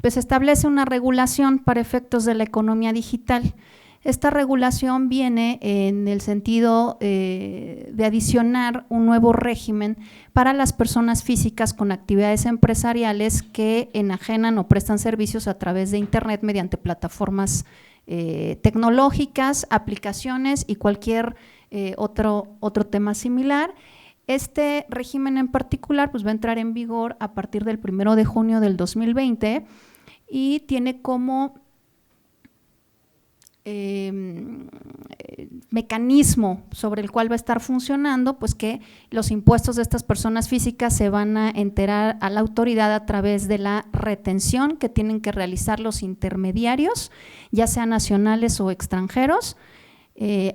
pues establece una regulación para efectos de la economía digital. Esta regulación viene en el sentido de adicionar un nuevo régimen para las personas físicas con actividades empresariales que enajenan o prestan servicios a través de Internet mediante plataformas tecnológicas, aplicaciones y cualquier otro tema similar. Este régimen en particular pues, va a entrar en vigor a partir del 1 de junio del 2020 y tiene como mecanismo sobre el cual va a estar funcionando, pues que los impuestos de estas personas físicas se van a enterar a la autoridad a través de la retención que tienen que realizar los intermediarios, ya sean nacionales o extranjeros,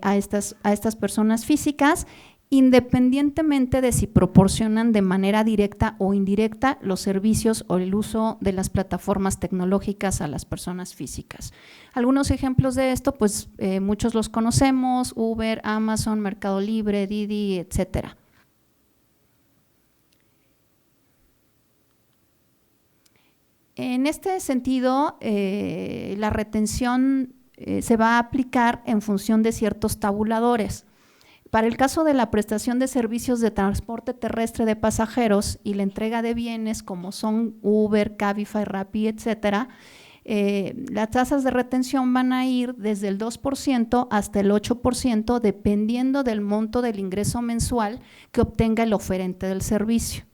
a estas personas físicas, independientemente de si proporcionan de manera directa o indirecta los servicios o el uso de las plataformas tecnológicas a las personas físicas. Algunos ejemplos de esto, pues muchos los conocemos: Uber, Amazon, Mercado Libre, Didi, etcétera. En este sentido, la retención se va a aplicar en función de ciertos tabuladores. Para el caso de la prestación de servicios de transporte terrestre de pasajeros y la entrega de bienes como son Uber, Cabify, Rappi, etcétera, las tasas de retención van a ir desde el 2% hasta el 8% dependiendo del monto del ingreso mensual que obtenga el oferente del servicio.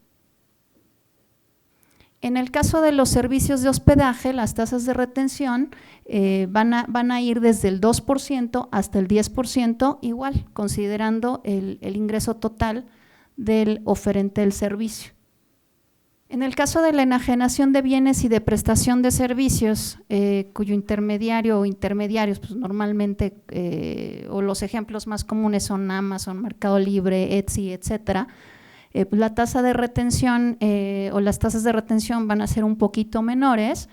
En el caso de los servicios de hospedaje, las tasas de retención van a ir desde el 2% hasta el 10%, igual, considerando el ingreso total del oferente del servicio. En el caso de la enajenación de bienes y de prestación de servicios, cuyo intermediario o intermediarios, pues normalmente, o los ejemplos más comunes son Amazon, Mercado Libre, Etsy, etcétera, pues la tasa de retención o las tasas de retención van a ser un poquito menores,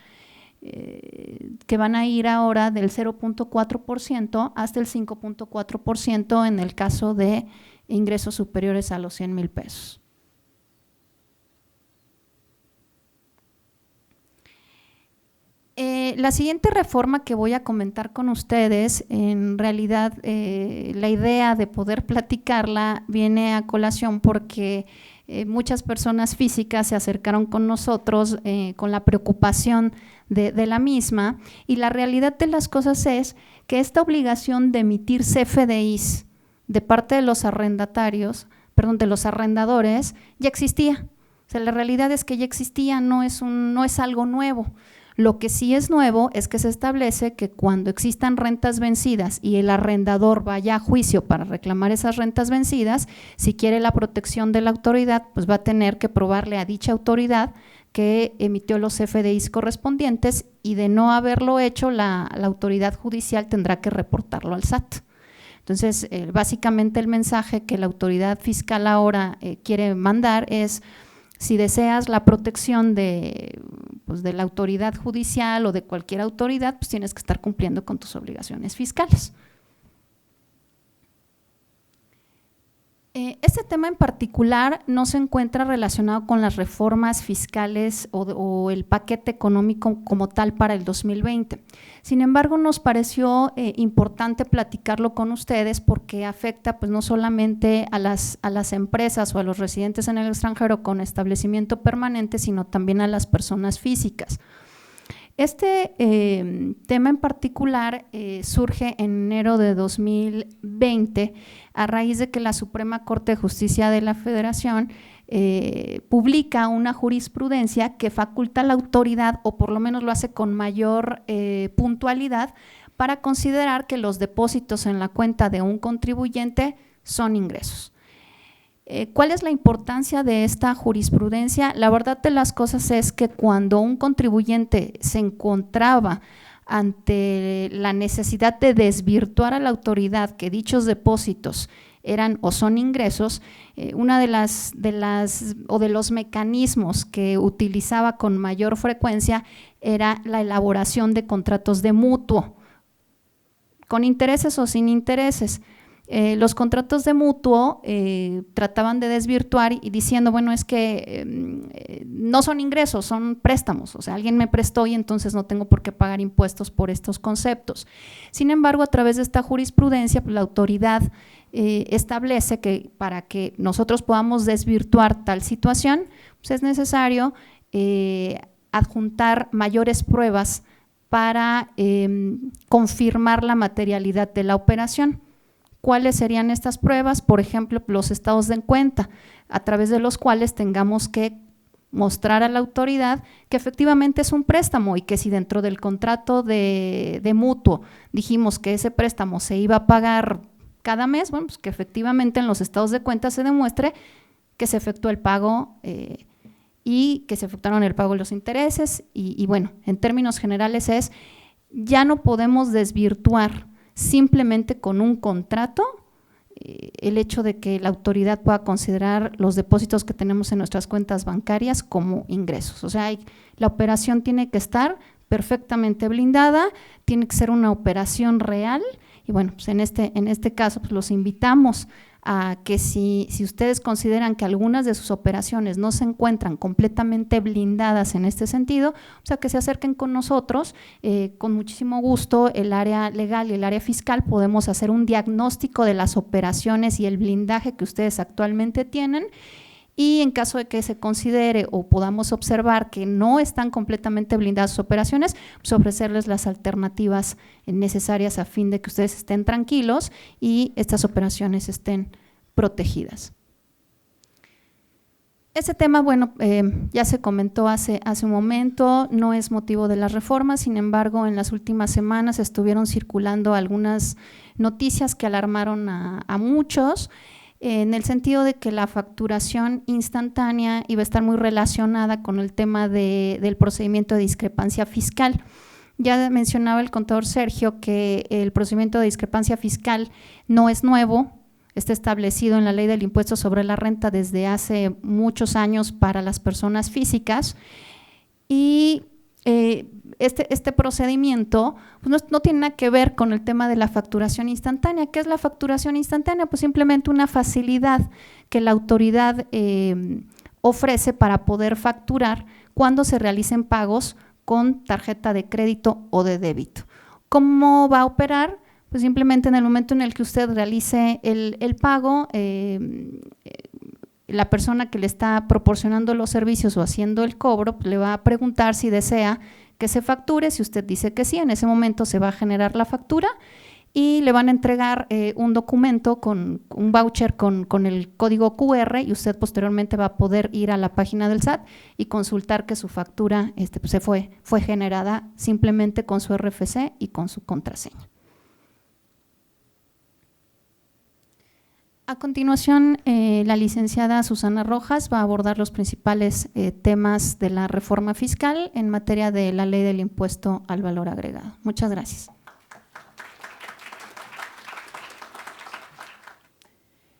que van a ir ahora del 0.4% hasta el 5.4% en el caso de ingresos superiores a los 100,000 pesos. La siguiente reforma que voy a comentar con ustedes, en realidad la idea de poder platicarla viene a colación porque muchas personas físicas se acercaron con nosotros con la preocupación de la misma, y la realidad de las cosas es que esta obligación de emitir CFDIs de parte de los arrendatarios, perdón, de los arrendadores, ya existía. O sea, la realidad es que ya existía, no es algo nuevo. Lo que sí es nuevo es que se establece que cuando existan rentas vencidas y el arrendador vaya a juicio para reclamar esas rentas vencidas, si quiere la protección de la autoridad, pues va a tener que probarle a dicha autoridad que emitió los CFDIs correspondientes, y de no haberlo hecho, la autoridad judicial tendrá que reportarlo al SAT. Entonces, básicamente el mensaje que la autoridad fiscal ahora quiere mandar es: si deseas la protección de la autoridad judicial o de cualquier autoridad, pues tienes que estar cumpliendo con tus obligaciones fiscales. Este tema en particular no se encuentra relacionado con las reformas fiscales o el paquete económico como tal para el 2020. Sin embargo, nos pareció importante platicarlo con ustedes porque afecta pues no solamente a las empresas o a los residentes en el extranjero con establecimiento permanente, sino también a las personas físicas. Este tema en particular surge en enero de 2020 a raíz de que la Suprema Corte de Justicia de la Federación publica una jurisprudencia que faculta a la autoridad, o por lo menos lo hace con mayor puntualidad, para considerar que los depósitos en la cuenta de un contribuyente son ingresos. ¿Cuál es la importancia de esta jurisprudencia? La verdad de las cosas es que cuando un contribuyente se encontraba ante la necesidad de desvirtuar a la autoridad que dichos depósitos eran o son ingresos, una de los mecanismos que utilizaba con mayor frecuencia era la elaboración de contratos de mutuo, con intereses o sin intereses. Los contratos de mutuo trataban de desvirtuar y diciendo, bueno, es que no son ingresos, son préstamos, o sea, alguien me prestó y entonces no tengo por qué pagar impuestos por estos conceptos. Sin embargo, a través de esta jurisprudencia, pues, la autoridad establece que para que nosotros podamos desvirtuar tal situación, pues es necesario adjuntar mayores pruebas para confirmar la materialidad de la operación. ¿Cuáles serían estas pruebas? Por ejemplo, los estados de cuenta, a través de los cuales tengamos que mostrar a la autoridad que efectivamente es un préstamo y que si dentro del contrato de mutuo dijimos que ese préstamo se iba a pagar cada mes, bueno, pues que efectivamente en los estados de cuenta se demuestre que se efectuó el pago y que se efectuaron el pago de los intereses y bueno, en términos generales ya no podemos desvirtuar simplemente con un contrato el hecho de que la autoridad pueda considerar los depósitos que tenemos en nuestras cuentas bancarias como ingresos. O sea, la operación tiene que estar perfectamente blindada, tiene que ser una operación real y bueno, pues en este caso pues los invitamos a que si ustedes consideran que algunas de sus operaciones no se encuentran completamente blindadas en este sentido, o sea, que se acerquen con nosotros, con muchísimo gusto, el área legal y el área fiscal podemos hacer un diagnóstico de las operaciones y el blindaje que ustedes actualmente tienen y en caso de que se considere o podamos observar que no están completamente blindadas sus operaciones, pues ofrecerles las alternativas necesarias a fin de que ustedes estén tranquilos y estas operaciones estén protegidas. Este tema, bueno, ya se comentó hace un momento, no es motivo de las reformas, sin embargo, en las últimas semanas estuvieron circulando algunas noticias que alarmaron a muchos, en el sentido de que la facturación instantánea iba a estar muy relacionada con el tema del procedimiento de discrepancia fiscal. Ya mencionaba el contador Sergio que el procedimiento de discrepancia fiscal no es nuevo, está establecido en la Ley del Impuesto sobre la Renta desde hace muchos años para las personas físicas y este procedimiento pues no tiene nada que ver con el tema de la facturación instantánea. ¿Qué es la facturación instantánea? Pues simplemente una facilidad que la autoridad ofrece para poder facturar cuando se realicen pagos con tarjeta de crédito o de débito. ¿Cómo va a operar? Pues simplemente en el momento en el que usted realice el pago, la persona que le está proporcionando los servicios o haciendo el cobro le va a preguntar si desea que se facture. Si usted dice que sí, en ese momento se va a generar la factura y le van a entregar un documento con un voucher con el código QR y usted posteriormente va a poder ir a la página del SAT y consultar que su factura pues fue generada simplemente con su RFC y con su contraseña. A continuación, la licenciada Susana Rojas va a abordar los principales temas de la reforma fiscal en materia de la Ley del Impuesto al Valor Agregado. Muchas gracias.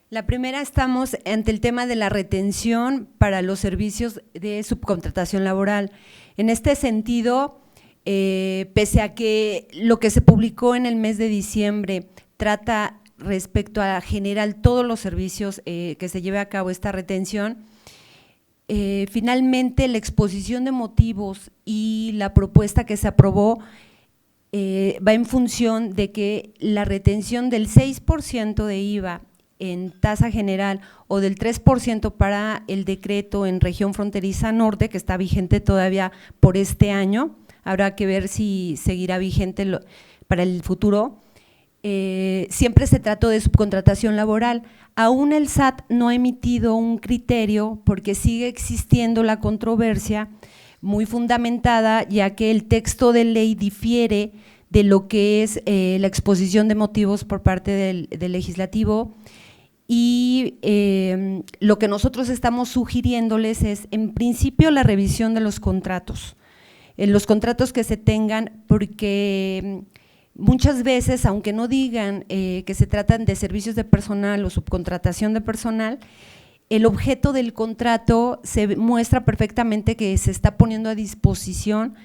La primera, estamos ante el tema de la retención para los servicios de subcontratación laboral. En este sentido, pese a que lo que se publicó en el mes de diciembre trata respecto a generar todos los servicios que se lleve a cabo esta retención. Finalmente, la exposición de motivos y la propuesta que se aprobó va en función de que la retención del 6% de IVA en tasa general o del 3% para el decreto en región fronteriza norte, que está vigente todavía por este año, habrá que ver si seguirá vigente para el futuro. Siempre se trató de subcontratación laboral. Aún el SAT no ha emitido un criterio porque sigue existiendo la controversia muy fundamentada, ya que el texto de ley difiere de lo que es la exposición de motivos por parte del legislativo, y lo que nosotros estamos sugiriéndoles es, en principio, la revisión de los contratos que se tengan, porque muchas veces, aunque no digan que se tratan de servicios de personal o subcontratación de personal, el objeto del contrato se muestra perfectamente que se está poniendo a disposición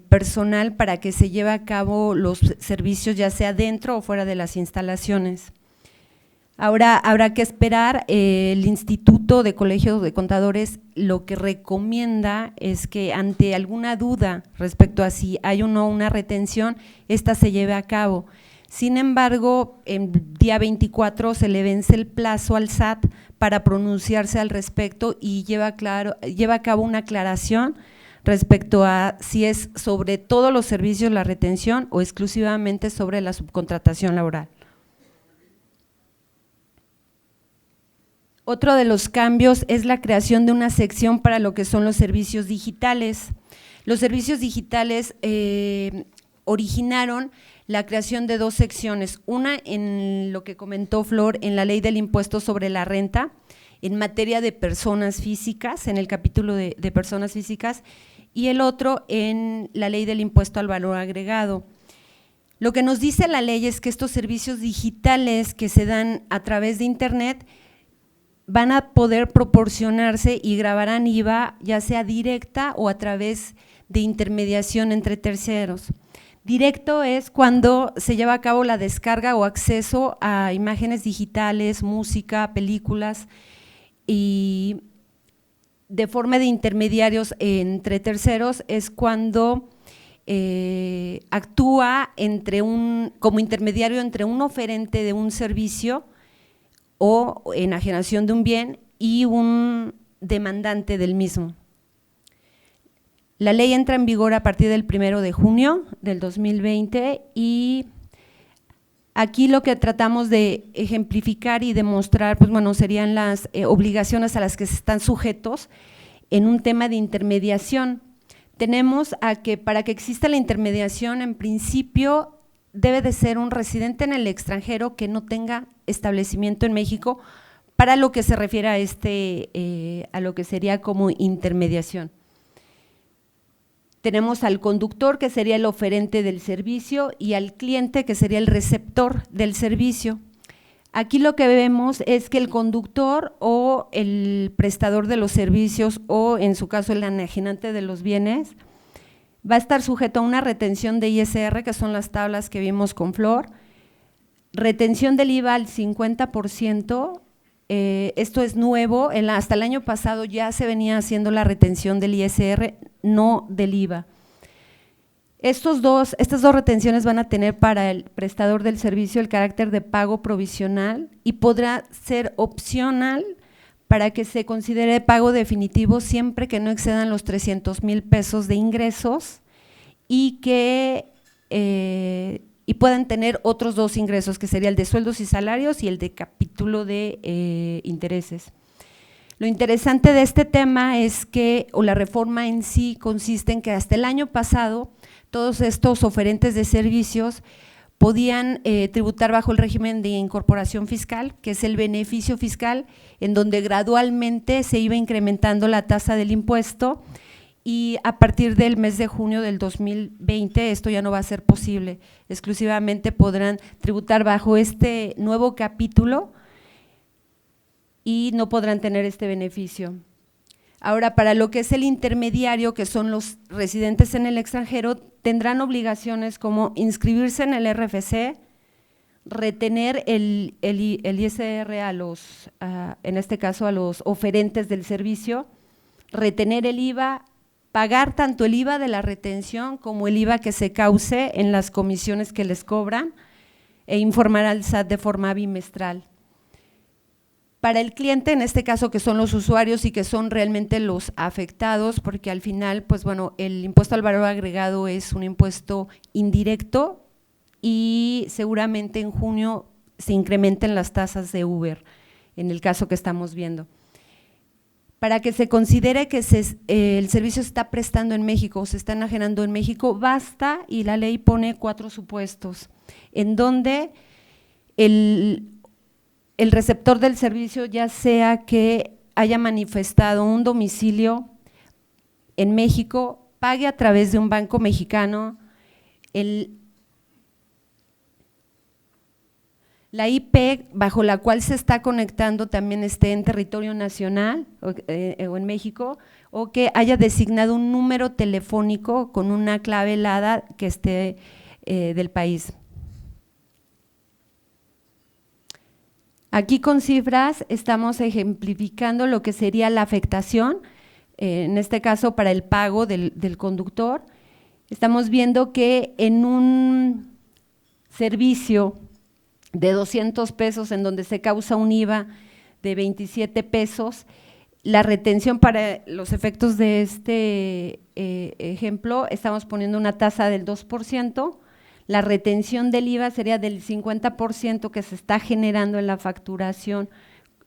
personal para que se lleve a cabo los servicios, ya sea dentro o fuera de las instalaciones. Ahora habrá que esperar. El Instituto de Colegios de Contadores lo que recomienda es que ante alguna duda respecto a si hay o no una retención, esta se lleve a cabo. Sin embargo, el día 24 se le vence el plazo al SAT para pronunciarse al respecto y lleva a cabo una aclaración respecto a si es sobre todos los servicios la retención o exclusivamente sobre la subcontratación laboral. Otro de los cambios es la creación de una sección para lo que son los servicios digitales. Los servicios digitales originaron la creación de dos secciones, una en lo que comentó Flor, en la ley del impuesto sobre la renta, en materia de personas físicas, en el capítulo de personas físicas, y el otro en la ley del impuesto al valor agregado. Lo que nos dice la ley es que estos servicios digitales que se dan a través de Internet van a poder proporcionarse y grabarán IVA, ya sea directa o a través de intermediación entre terceros. Directo es cuando se lleva a cabo la descarga o acceso a imágenes digitales, música, películas, y de forma de intermediarios entre terceros es cuando actúa como intermediario entre un oferente de un servicio o enajenación de un bien y un demandante del mismo. La ley entra en vigor a partir del 1 de junio del 2020 y aquí lo que tratamos de ejemplificar y demostrar, pues bueno, serían las obligaciones a las que se están sujetos en un tema de intermediación. Tenemos a que para que exista la intermediación, en principio debe de ser un residente en el extranjero que no tenga establecimiento en México para lo que se refiere a lo que sería como intermediación. Tenemos al conductor, que sería el oferente del servicio, y al cliente, que sería el receptor del servicio. Aquí lo que vemos es que el conductor o el prestador de los servicios, o en su caso el enajenante de los bienes, va a estar sujeto a una retención de ISR, que son las tablas que vimos con Flor, retención del IVA al 50%, esto es nuevo, hasta el año pasado ya se venía haciendo la retención del ISR, no del IVA. Estas dos retenciones van a tener para el prestador del servicio el carácter de pago provisional y podrá ser opcional para que se considere pago definitivo siempre que no excedan los 300,000 pesos de ingresos y puedan tener otros dos ingresos, que sería el de sueldos y salarios y el de capítulo de intereses. Lo interesante de este tema es que, o la reforma en sí, consiste en que hasta el año pasado todos estos oferentes de servicios podían tributar bajo el régimen de incorporación fiscal, que es el beneficio fiscal, en donde gradualmente se iba incrementando la tasa del impuesto, y a partir del mes de junio del 2020 esto ya no va a ser posible, exclusivamente podrán tributar bajo este nuevo capítulo y no podrán tener este beneficio. Ahora, para lo que es el intermediario, que son los residentes en el extranjero, tendrán obligaciones como inscribirse en el RFC, retener el ISR en este caso a los oferentes del servicio, retener el IVA, pagar tanto el IVA de la retención como el IVA que se cause en las comisiones que les cobran e informar al SAT de forma bimestral. Para el cliente, en este caso que son los usuarios y que son realmente los afectados, porque al final, pues bueno, el impuesto al valor agregado es un impuesto indirecto y seguramente en junio se incrementen las tasas de Uber, en el caso que estamos viendo. Para que se considere que el servicio se está prestando en México o se está enajenando en México, basta, y la ley pone 4 supuestos, en donde el receptor del servicio, ya sea que haya manifestado un domicilio en México, pague a través de un banco mexicano, la IP bajo la cual se está conectando también esté en territorio nacional o en México, o que haya designado un número telefónico con una clave helada que esté del país. Aquí con cifras estamos ejemplificando lo que sería la afectación, en este caso para el pago del conductor. Estamos viendo que en un servicio de 200 pesos en donde se causa un IVA de 27 pesos, la retención para los efectos de este ejemplo, estamos poniendo una tasa del 2%, la retención del IVA sería del 50% que se está generando en la facturación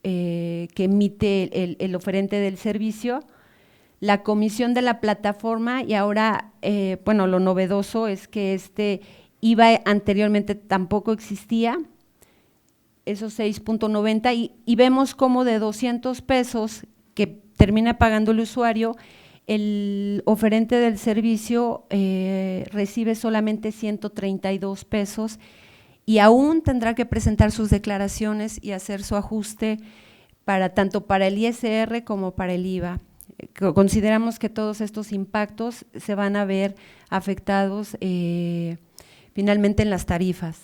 que emite el oferente del servicio, la comisión de la plataforma y ahora, bueno, lo novedoso es que este IVA anteriormente tampoco existía, esos 6.90 y vemos como de 200 pesos que termina pagando el usuario, el oferente del servicio recibe solamente 132 pesos y aún tendrá que presentar sus declaraciones y hacer su ajuste tanto para el ISR como para el IVA. Consideramos que todos estos impactos se van a ver afectados finalmente en las tarifas.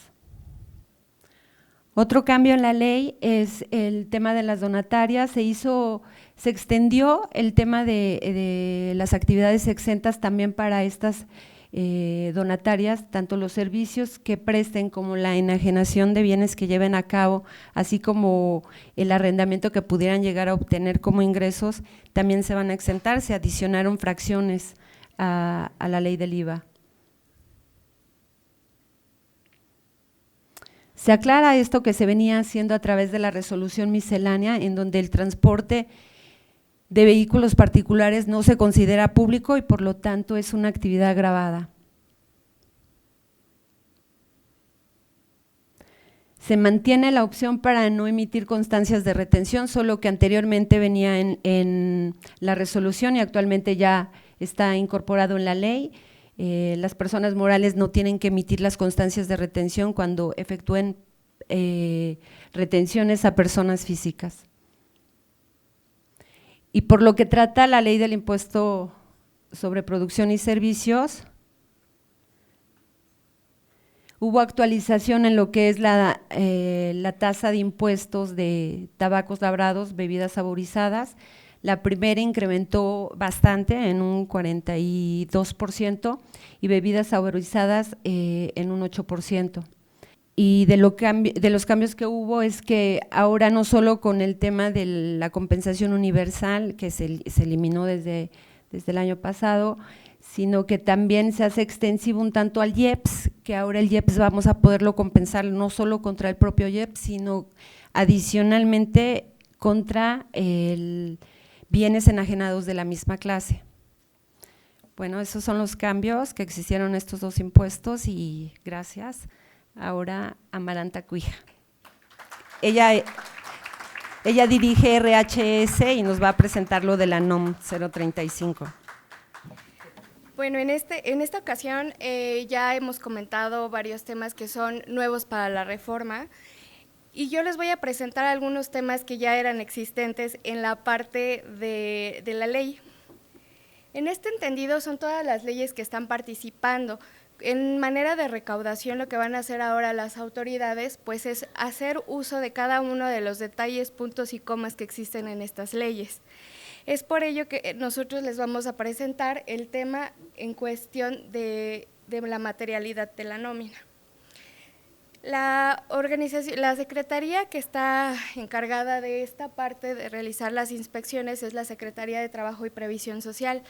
Otro cambio en la ley es el tema de las donatarias, se extendió el tema de las actividades exentas también para estas donatarias, tanto los servicios que presten como la enajenación de bienes que lleven a cabo, así como el arrendamiento que pudieran llegar a obtener como ingresos, también se van a exentar, se adicionaron fracciones a la ley del IVA. Se aclara esto que se venía haciendo a través de la resolución miscelánea, en donde el transporte de vehículos particulares no se considera público y por lo tanto es una actividad gravada. Se mantiene la opción para no emitir constancias de retención, solo que anteriormente venía en la resolución y actualmente ya está incorporado en la ley. Las personas morales no tienen que emitir las constancias de retención cuando efectúen retenciones a personas físicas. Y por lo que trata la ley del impuesto sobre producción y servicios, hubo actualización en lo que es la tasa de impuestos de tabacos labrados, bebidas saborizadas. La primera incrementó bastante en un 42% y bebidas saborizadas en un 8%. Y de los cambios que hubo es que ahora no solo con el tema de la compensación universal que se eliminó desde el año pasado, sino que también se hace extensivo un tanto al IEPS, que ahora el IEPS vamos a poderlo compensar no solo contra el propio IEPS, sino adicionalmente contra bienes enajenados de la misma clase. Bueno, esos son los cambios que existieron estos dos impuestos y gracias. Ahora Amaranta Cuija. Ella dirige RHS y nos va a presentar lo de la NOM 035. Bueno, en esta ocasión ya hemos comentado varios temas que son nuevos para la reforma. Y yo les voy a presentar algunos temas que ya eran existentes en la parte de la ley. En este entendido son todas las leyes que están participando En manera de recaudación, lo que van a hacer ahora las autoridades, pues es hacer uso de cada uno de los detalles, puntos y comas que existen en estas leyes. Es por ello que nosotros les vamos a presentar el tema en cuestión de la materialidad de la nómina. La secretaría que está encargada de esta parte de realizar las inspecciones es la Secretaría de Trabajo y Previsión Social.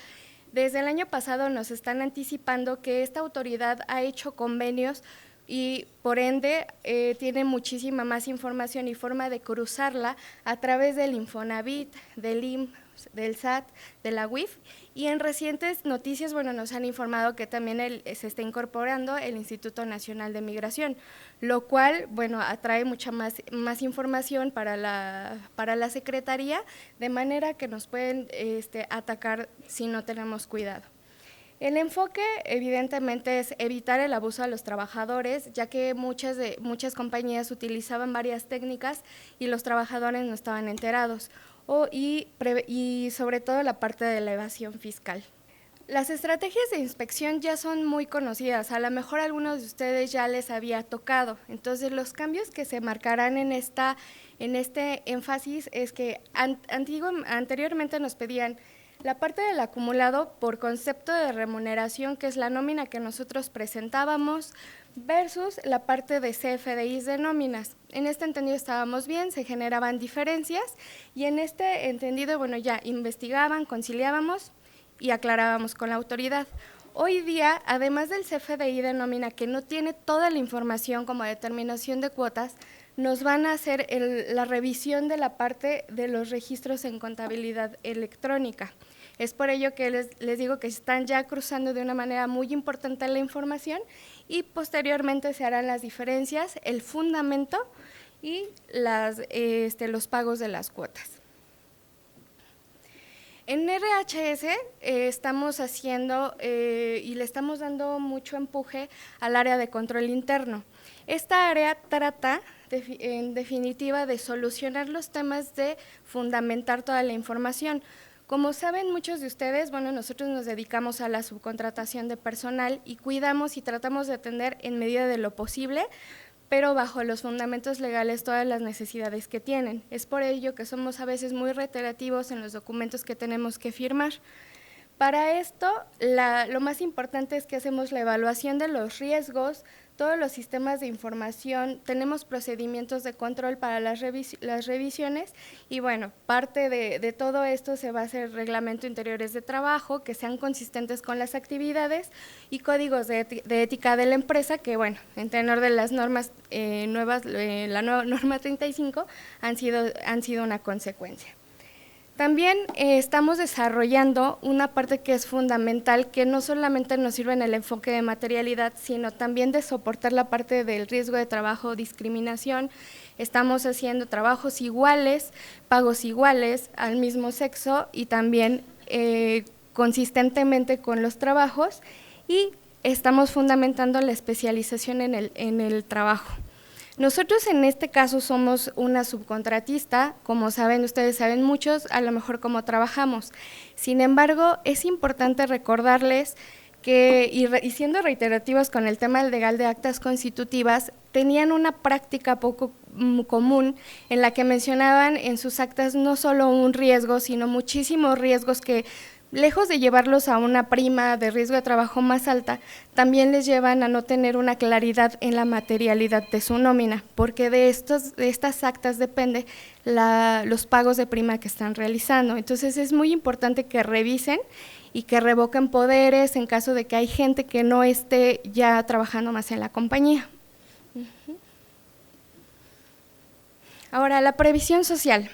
Desde el año pasado nos están anticipando que esta autoridad ha hecho convenios y por ende tiene muchísima más información y forma de cruzarla a través del Infonavit, del IMSS, del SAT, de la UIF, y en recientes noticias, bueno, nos han informado que también se está incorporando el Instituto Nacional de Migración, lo cual, bueno, atrae mucha más información para la Secretaría, de manera que nos pueden atacar si no tenemos cuidado. El enfoque, evidentemente, es evitar el abuso a los trabajadores, ya que muchas compañías utilizaban varias técnicas y los trabajadores no estaban enterados, y sobre todo la parte de la evasión fiscal. Las estrategias de inspección ya son muy conocidas, a lo mejor a algunos de ustedes ya les había tocado, entonces los cambios que se marcarán en este énfasis es que anteriormente nos pedían la parte del acumulado por concepto de remuneración, que es la nómina que nosotros presentábamos, versus la parte de CFDIs de nóminas. En este entendido estábamos bien, se generaban diferencias, y en este entendido, bueno, ya investigaban, conciliábamos y aclarábamos con la autoridad. Hoy día, además del CFDI de nómina, que no tiene toda la información como determinación de cuotas, nos van a hacer la revisión de la parte de los registros en contabilidad electrónica. Es por ello que les digo que están ya cruzando de una manera muy importante la información y posteriormente se harán las diferencias, el fundamento y los pagos de las cuotas. En RHS estamos haciendo y le estamos dando mucho empuje al área de control interno. Esta área trata, en definitiva, de solucionar los temas de fundamentar toda la información. Como saben muchos de ustedes, bueno, nosotros nos dedicamos a la subcontratación de personal y cuidamos y tratamos de atender en medida de lo posible, pero bajo los fundamentos legales todas las necesidades que tienen. Es por ello que somos a veces muy reiterativos en los documentos que tenemos que firmar. Para esto, lo más importante es que hacemos la evaluación de los riesgos, todos los sistemas de información, tenemos procedimientos de control para las revisiones y bueno, parte de todo esto se va a hacer reglamento interiores de trabajo que sean consistentes con las actividades y códigos de ética de la empresa que bueno, en tenor de las normas nuevas, la nueva norma 35 han sido una consecuencia. También estamos desarrollando una parte que es fundamental, que no solamente nos sirve en el enfoque de materialidad, sino también de soportar la parte del riesgo de trabajo, discriminación. Estamos haciendo trabajos iguales, pagos iguales al mismo sexo y también consistentemente con los trabajos y estamos fundamentando la especialización en el trabajo. Nosotros en este caso somos una subcontratista, como saben, ustedes saben muchos, a lo mejor cómo trabajamos. Sin embargo, es importante recordarles que, y siendo reiterativos con el tema legal de actas constitutivas, tenían una práctica poco común en la que mencionaban en sus actas no solo un riesgo, sino muchísimos riesgos que, lejos de llevarlos a una prima de riesgo de trabajo más alta, también les llevan a no tener una claridad en la materialidad de su nómina, porque de estas actas depende los pagos de prima que están realizando. Entonces es muy importante que revisen y que revoquen poderes en caso de que hay gente que no esté ya trabajando más en la compañía. Ahora, la previsión social.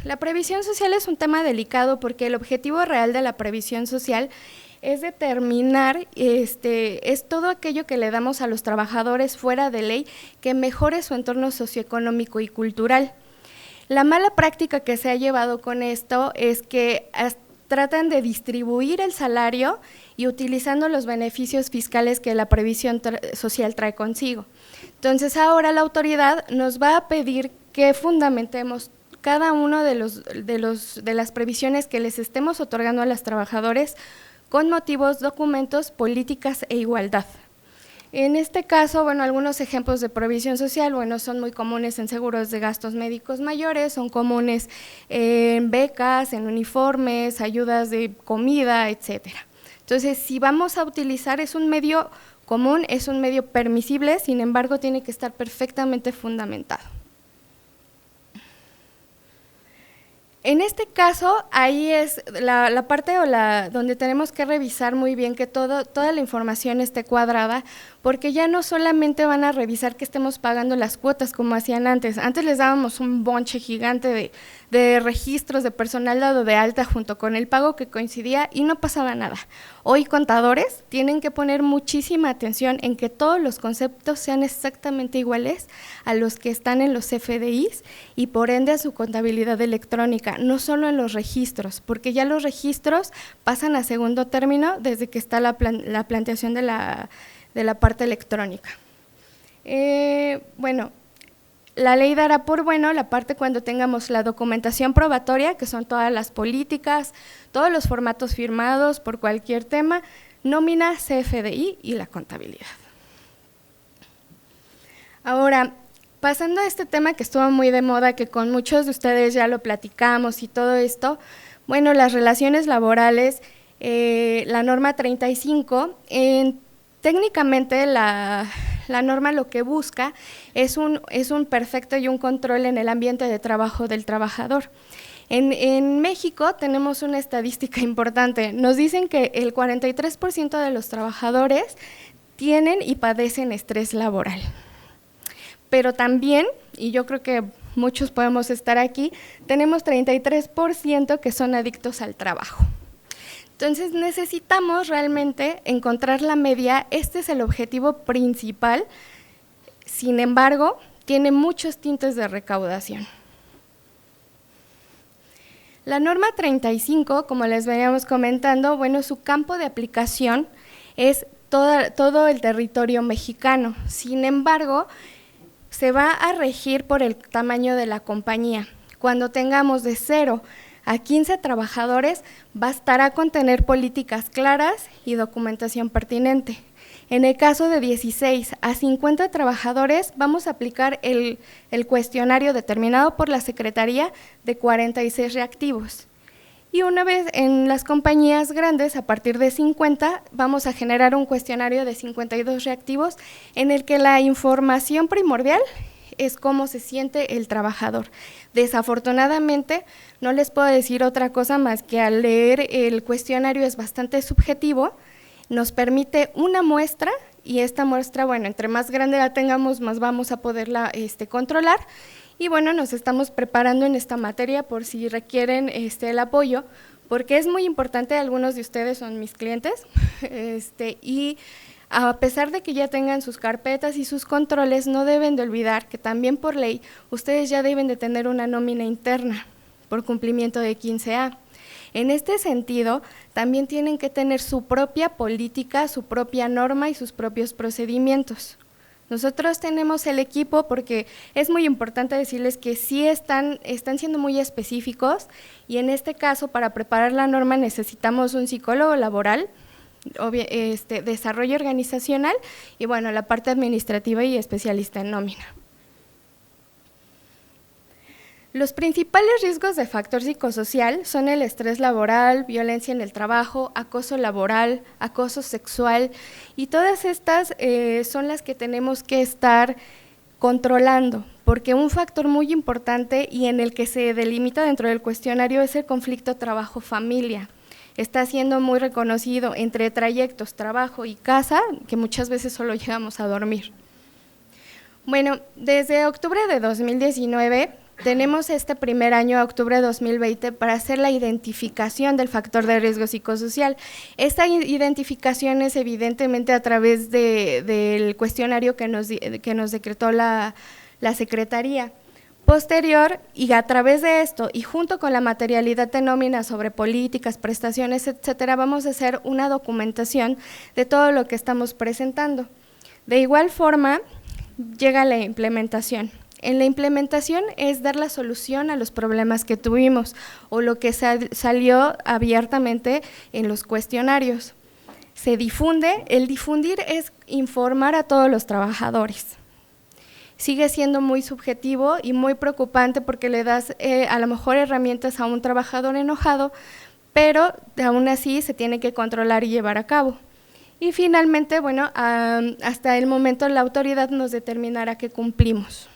La previsión social es un tema delicado porque el objetivo real de la previsión social es determinar, es todo aquello que le damos a los trabajadores fuera de ley que mejore su entorno socioeconómico y cultural. La mala práctica que se ha llevado con esto es que tratan de distribuir el salario y utilizando los beneficios fiscales que la previsión social trae consigo. Entonces ahora la autoridad nos va a pedir que fundamentemos cada uno de las previsiones que les estemos otorgando a los trabajadores con motivos, documentos, políticas e igualdad. En este caso, bueno, algunos ejemplos de provisión social, bueno, son muy comunes en seguros de gastos médicos mayores, son comunes en becas, en uniformes, ayudas de comida, etcétera. Entonces, si vamos a utilizar, es un medio común, es un medio permisible, sin embargo, tiene que estar perfectamente fundamentado. En este caso, ahí es la parte donde tenemos que revisar muy bien que toda la información esté cuadrada, porque ya no solamente van a revisar que estemos pagando las cuotas como hacían antes. Antes les dábamos un bonche gigante de registros de personal dado de alta junto con el pago que coincidía y no pasaba nada. Hoy contadores tienen que poner muchísima atención en que todos los conceptos sean exactamente iguales a los que están en los CFDIs y por ende a su contabilidad electrónica, no solo en los registros, porque ya los registros pasan a segundo término desde que está la planteación de la parte electrónica. Bueno, la ley dará por bueno la parte cuando tengamos la documentación probatoria, que son todas las políticas, todos los formatos firmados por cualquier tema, nómina, CFDI y la contabilidad. Ahora, pasando a este tema que estuvo muy de moda, que con muchos de ustedes ya lo platicamos y todo esto, bueno, las relaciones laborales, la norma 35, técnicamente la norma lo que busca es un perfecto y un control en el ambiente de trabajo del trabajador. En México tenemos una estadística importante, nos dicen que el 43% de los trabajadores tienen y padecen estrés laboral. Pero también, y yo creo que muchos podemos estar aquí, tenemos 33% que son adictos al trabajo. Entonces necesitamos realmente encontrar la media, este es el objetivo principal, sin embargo, tiene muchos tintes de recaudación. La norma 35, como les veníamos comentando, bueno, su campo de aplicación es todo el territorio mexicano, sin embargo, se va a regir por el tamaño de la compañía. Cuando tengamos de 0 a 15 trabajadores, bastará con tener políticas claras y documentación pertinente. En el caso de 16 a 50 trabajadores, vamos a aplicar el cuestionario determinado por la Secretaría de 46 reactivos. Y una vez en las compañías grandes, a partir de 50, vamos a generar un cuestionario de 52 reactivos en el que la información primordial es cómo se siente el trabajador. Desafortunadamente, no les puedo decir otra cosa más que al leer el cuestionario es bastante subjetivo, nos permite una muestra y esta muestra, bueno, entre más grande la tengamos, más vamos a poderla controlar. Y bueno, nos estamos preparando en esta materia por si requieren el apoyo, porque es muy importante, algunos de ustedes son mis clientes, y a pesar de que ya tengan sus carpetas y sus controles, no deben de olvidar que también por ley, ustedes ya deben de tener una nómina interna por cumplimiento de 15A. En este sentido, también tienen que tener su propia política, su propia norma y sus propios procedimientos. Nosotros tenemos el equipo porque es muy importante decirles que sí están siendo muy específicos y en este caso para preparar la norma necesitamos un psicólogo laboral, desarrollo organizacional y bueno, la parte administrativa y especialista en nómina. Los principales riesgos de factor psicosocial son el estrés laboral, violencia en el trabajo, acoso laboral, acoso sexual y todas estas son las que tenemos que estar controlando, porque un factor muy importante y en el que se delimita dentro del cuestionario es el conflicto trabajo-familia. Está siendo muy reconocido entre trayectos, trabajo y casa, que muchas veces solo llegamos a dormir. Bueno, desde octubre de 2019 tenemos este primer año, octubre de 2020, para hacer la identificación del factor de riesgo psicosocial. Esta identificación es evidentemente a través del cuestionario que nos decretó la Secretaría. Posterior, y a través de esto, y junto con la materialidad de nómina sobre políticas, prestaciones, etcétera, vamos a hacer una documentación de todo lo que estamos presentando. De igual forma, llega la implementación. En la implementación es dar la solución a los problemas que tuvimos o lo que salió abiertamente en los cuestionarios. se difunde. El difundir es informar a todos los trabajadores. Sigue siendo muy subjetivo y muy preocupante porque le das a lo mejor herramientas a un trabajador enojado, pero aún así se tiene que controlar y llevar a cabo. Y finalmente, bueno, hasta el momento la autoridad nos determinará que cumplimos.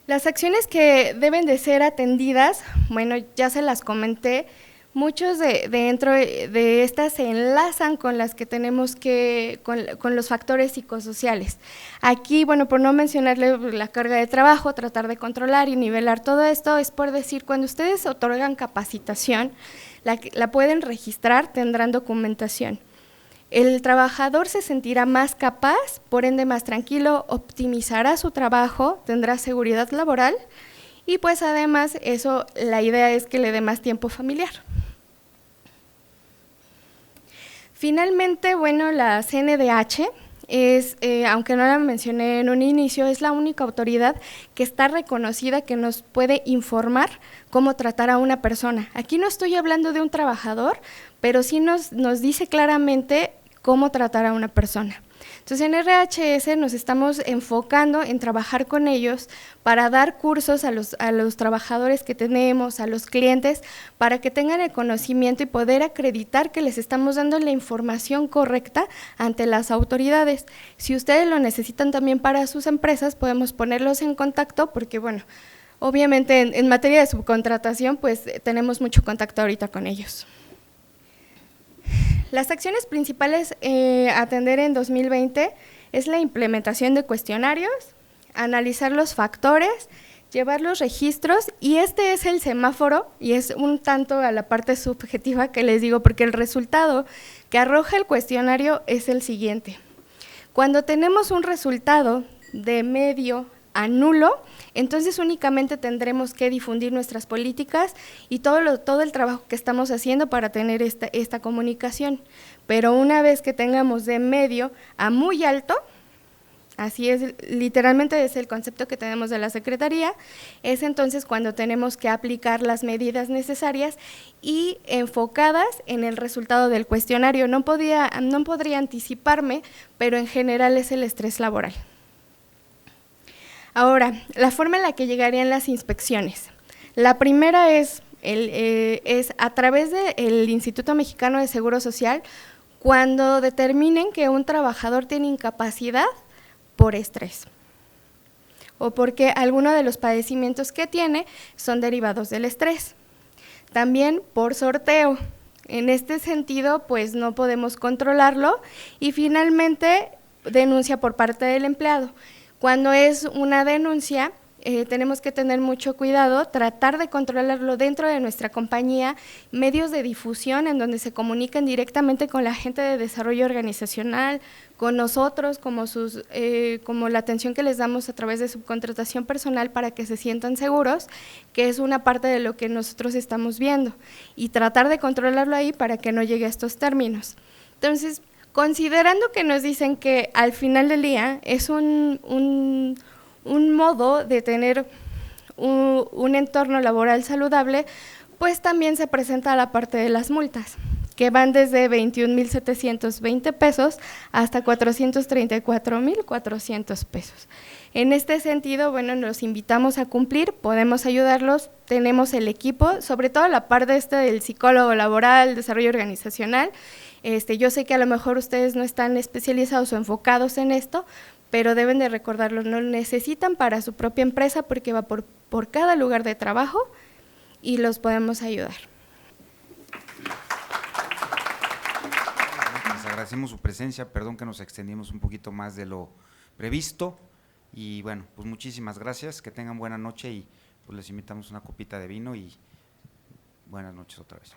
Las acciones que deben de ser atendidas, bueno, ya se las comenté, muchos dentro de estas se enlazan con las que tenemos con los factores psicosociales. Aquí, bueno, por no mencionarle la carga de trabajo, tratar de controlar y nivelar todo esto, es por decir, cuando ustedes otorgan capacitación, la pueden registrar, tendrán documentación. El trabajador se sentirá más capaz, por ende más tranquilo, optimizará su trabajo, tendrá seguridad laboral y pues además eso, la idea es que le dé más tiempo familiar. Finalmente, bueno, la CNDH es, aunque no la mencioné en un inicio, es la única autoridad que está reconocida que nos puede informar cómo tratar a una persona. Aquí no estoy hablando de un trabajador, pero sí nos dice claramente cómo tratar a una persona. Entonces, en RHS nos estamos enfocando en trabajar con ellos para dar cursos a los trabajadores que tenemos, a los clientes, para que tengan el conocimiento y poder acreditar que les estamos dando la información correcta ante las autoridades. Si ustedes lo necesitan también para sus empresas, podemos ponerlos en contacto porque, bueno, obviamente en materia de subcontratación, pues tenemos mucho contacto ahorita con ellos. Las acciones principales a atender en 2020 es la implementación de cuestionarios, analizar los factores, llevar los registros y este es el semáforo y es un tanto a la parte subjetiva que les digo porque el resultado que arroja el cuestionario es el siguiente. Cuando tenemos un resultado de medio a nulo, entonces únicamente tendremos que difundir nuestras políticas y todo el trabajo que estamos haciendo para tener esta comunicación. Pero una vez que tengamos de medio a muy alto, así es, literalmente es el concepto que tenemos de la Secretaría, es entonces cuando tenemos que aplicar las medidas necesarias y enfocadas en el resultado del cuestionario. No podría anticiparme, pero en general es el estrés laboral. Ahora, la forma en la que llegarían las inspecciones. La primera es a través del Instituto Mexicano de Seguro Social, cuando determinen que un trabajador tiene incapacidad por estrés o porque alguno de los padecimientos que tiene son derivados del estrés. También por sorteo. En este sentido, pues no podemos controlarlo y finalmente denuncia por parte del empleado. Cuando es una denuncia, tenemos que tener mucho cuidado, tratar de controlarlo dentro de nuestra compañía, medios de difusión en donde se comuniquen directamente con la gente de desarrollo organizacional, con nosotros, como la atención que les damos a través de subcontratación personal para que se sientan seguros, que es una parte de lo que nosotros estamos viendo, y tratar de controlarlo ahí para que no llegue a estos términos. Entonces, considerando que nos dicen que al final del día es un modo de tener un entorno laboral saludable, pues también se presenta la parte de las multas, que van desde 21,720 pesos hasta 434,400 pesos. En este sentido, bueno, los invitamos a cumplir, podemos ayudarlos, tenemos el equipo, sobre todo la parte del psicólogo laboral, desarrollo organizacional. Yo sé que a lo mejor ustedes no están especializados o enfocados en esto, pero deben de recordarlo, no lo necesitan para su propia empresa porque va por cada lugar de trabajo y los podemos ayudar. Les agradecemos su presencia, perdón que nos extendimos un poquito más de lo previsto y bueno, pues muchísimas gracias, que tengan buena noche y pues les invitamos una copita de vino y buenas noches otra vez.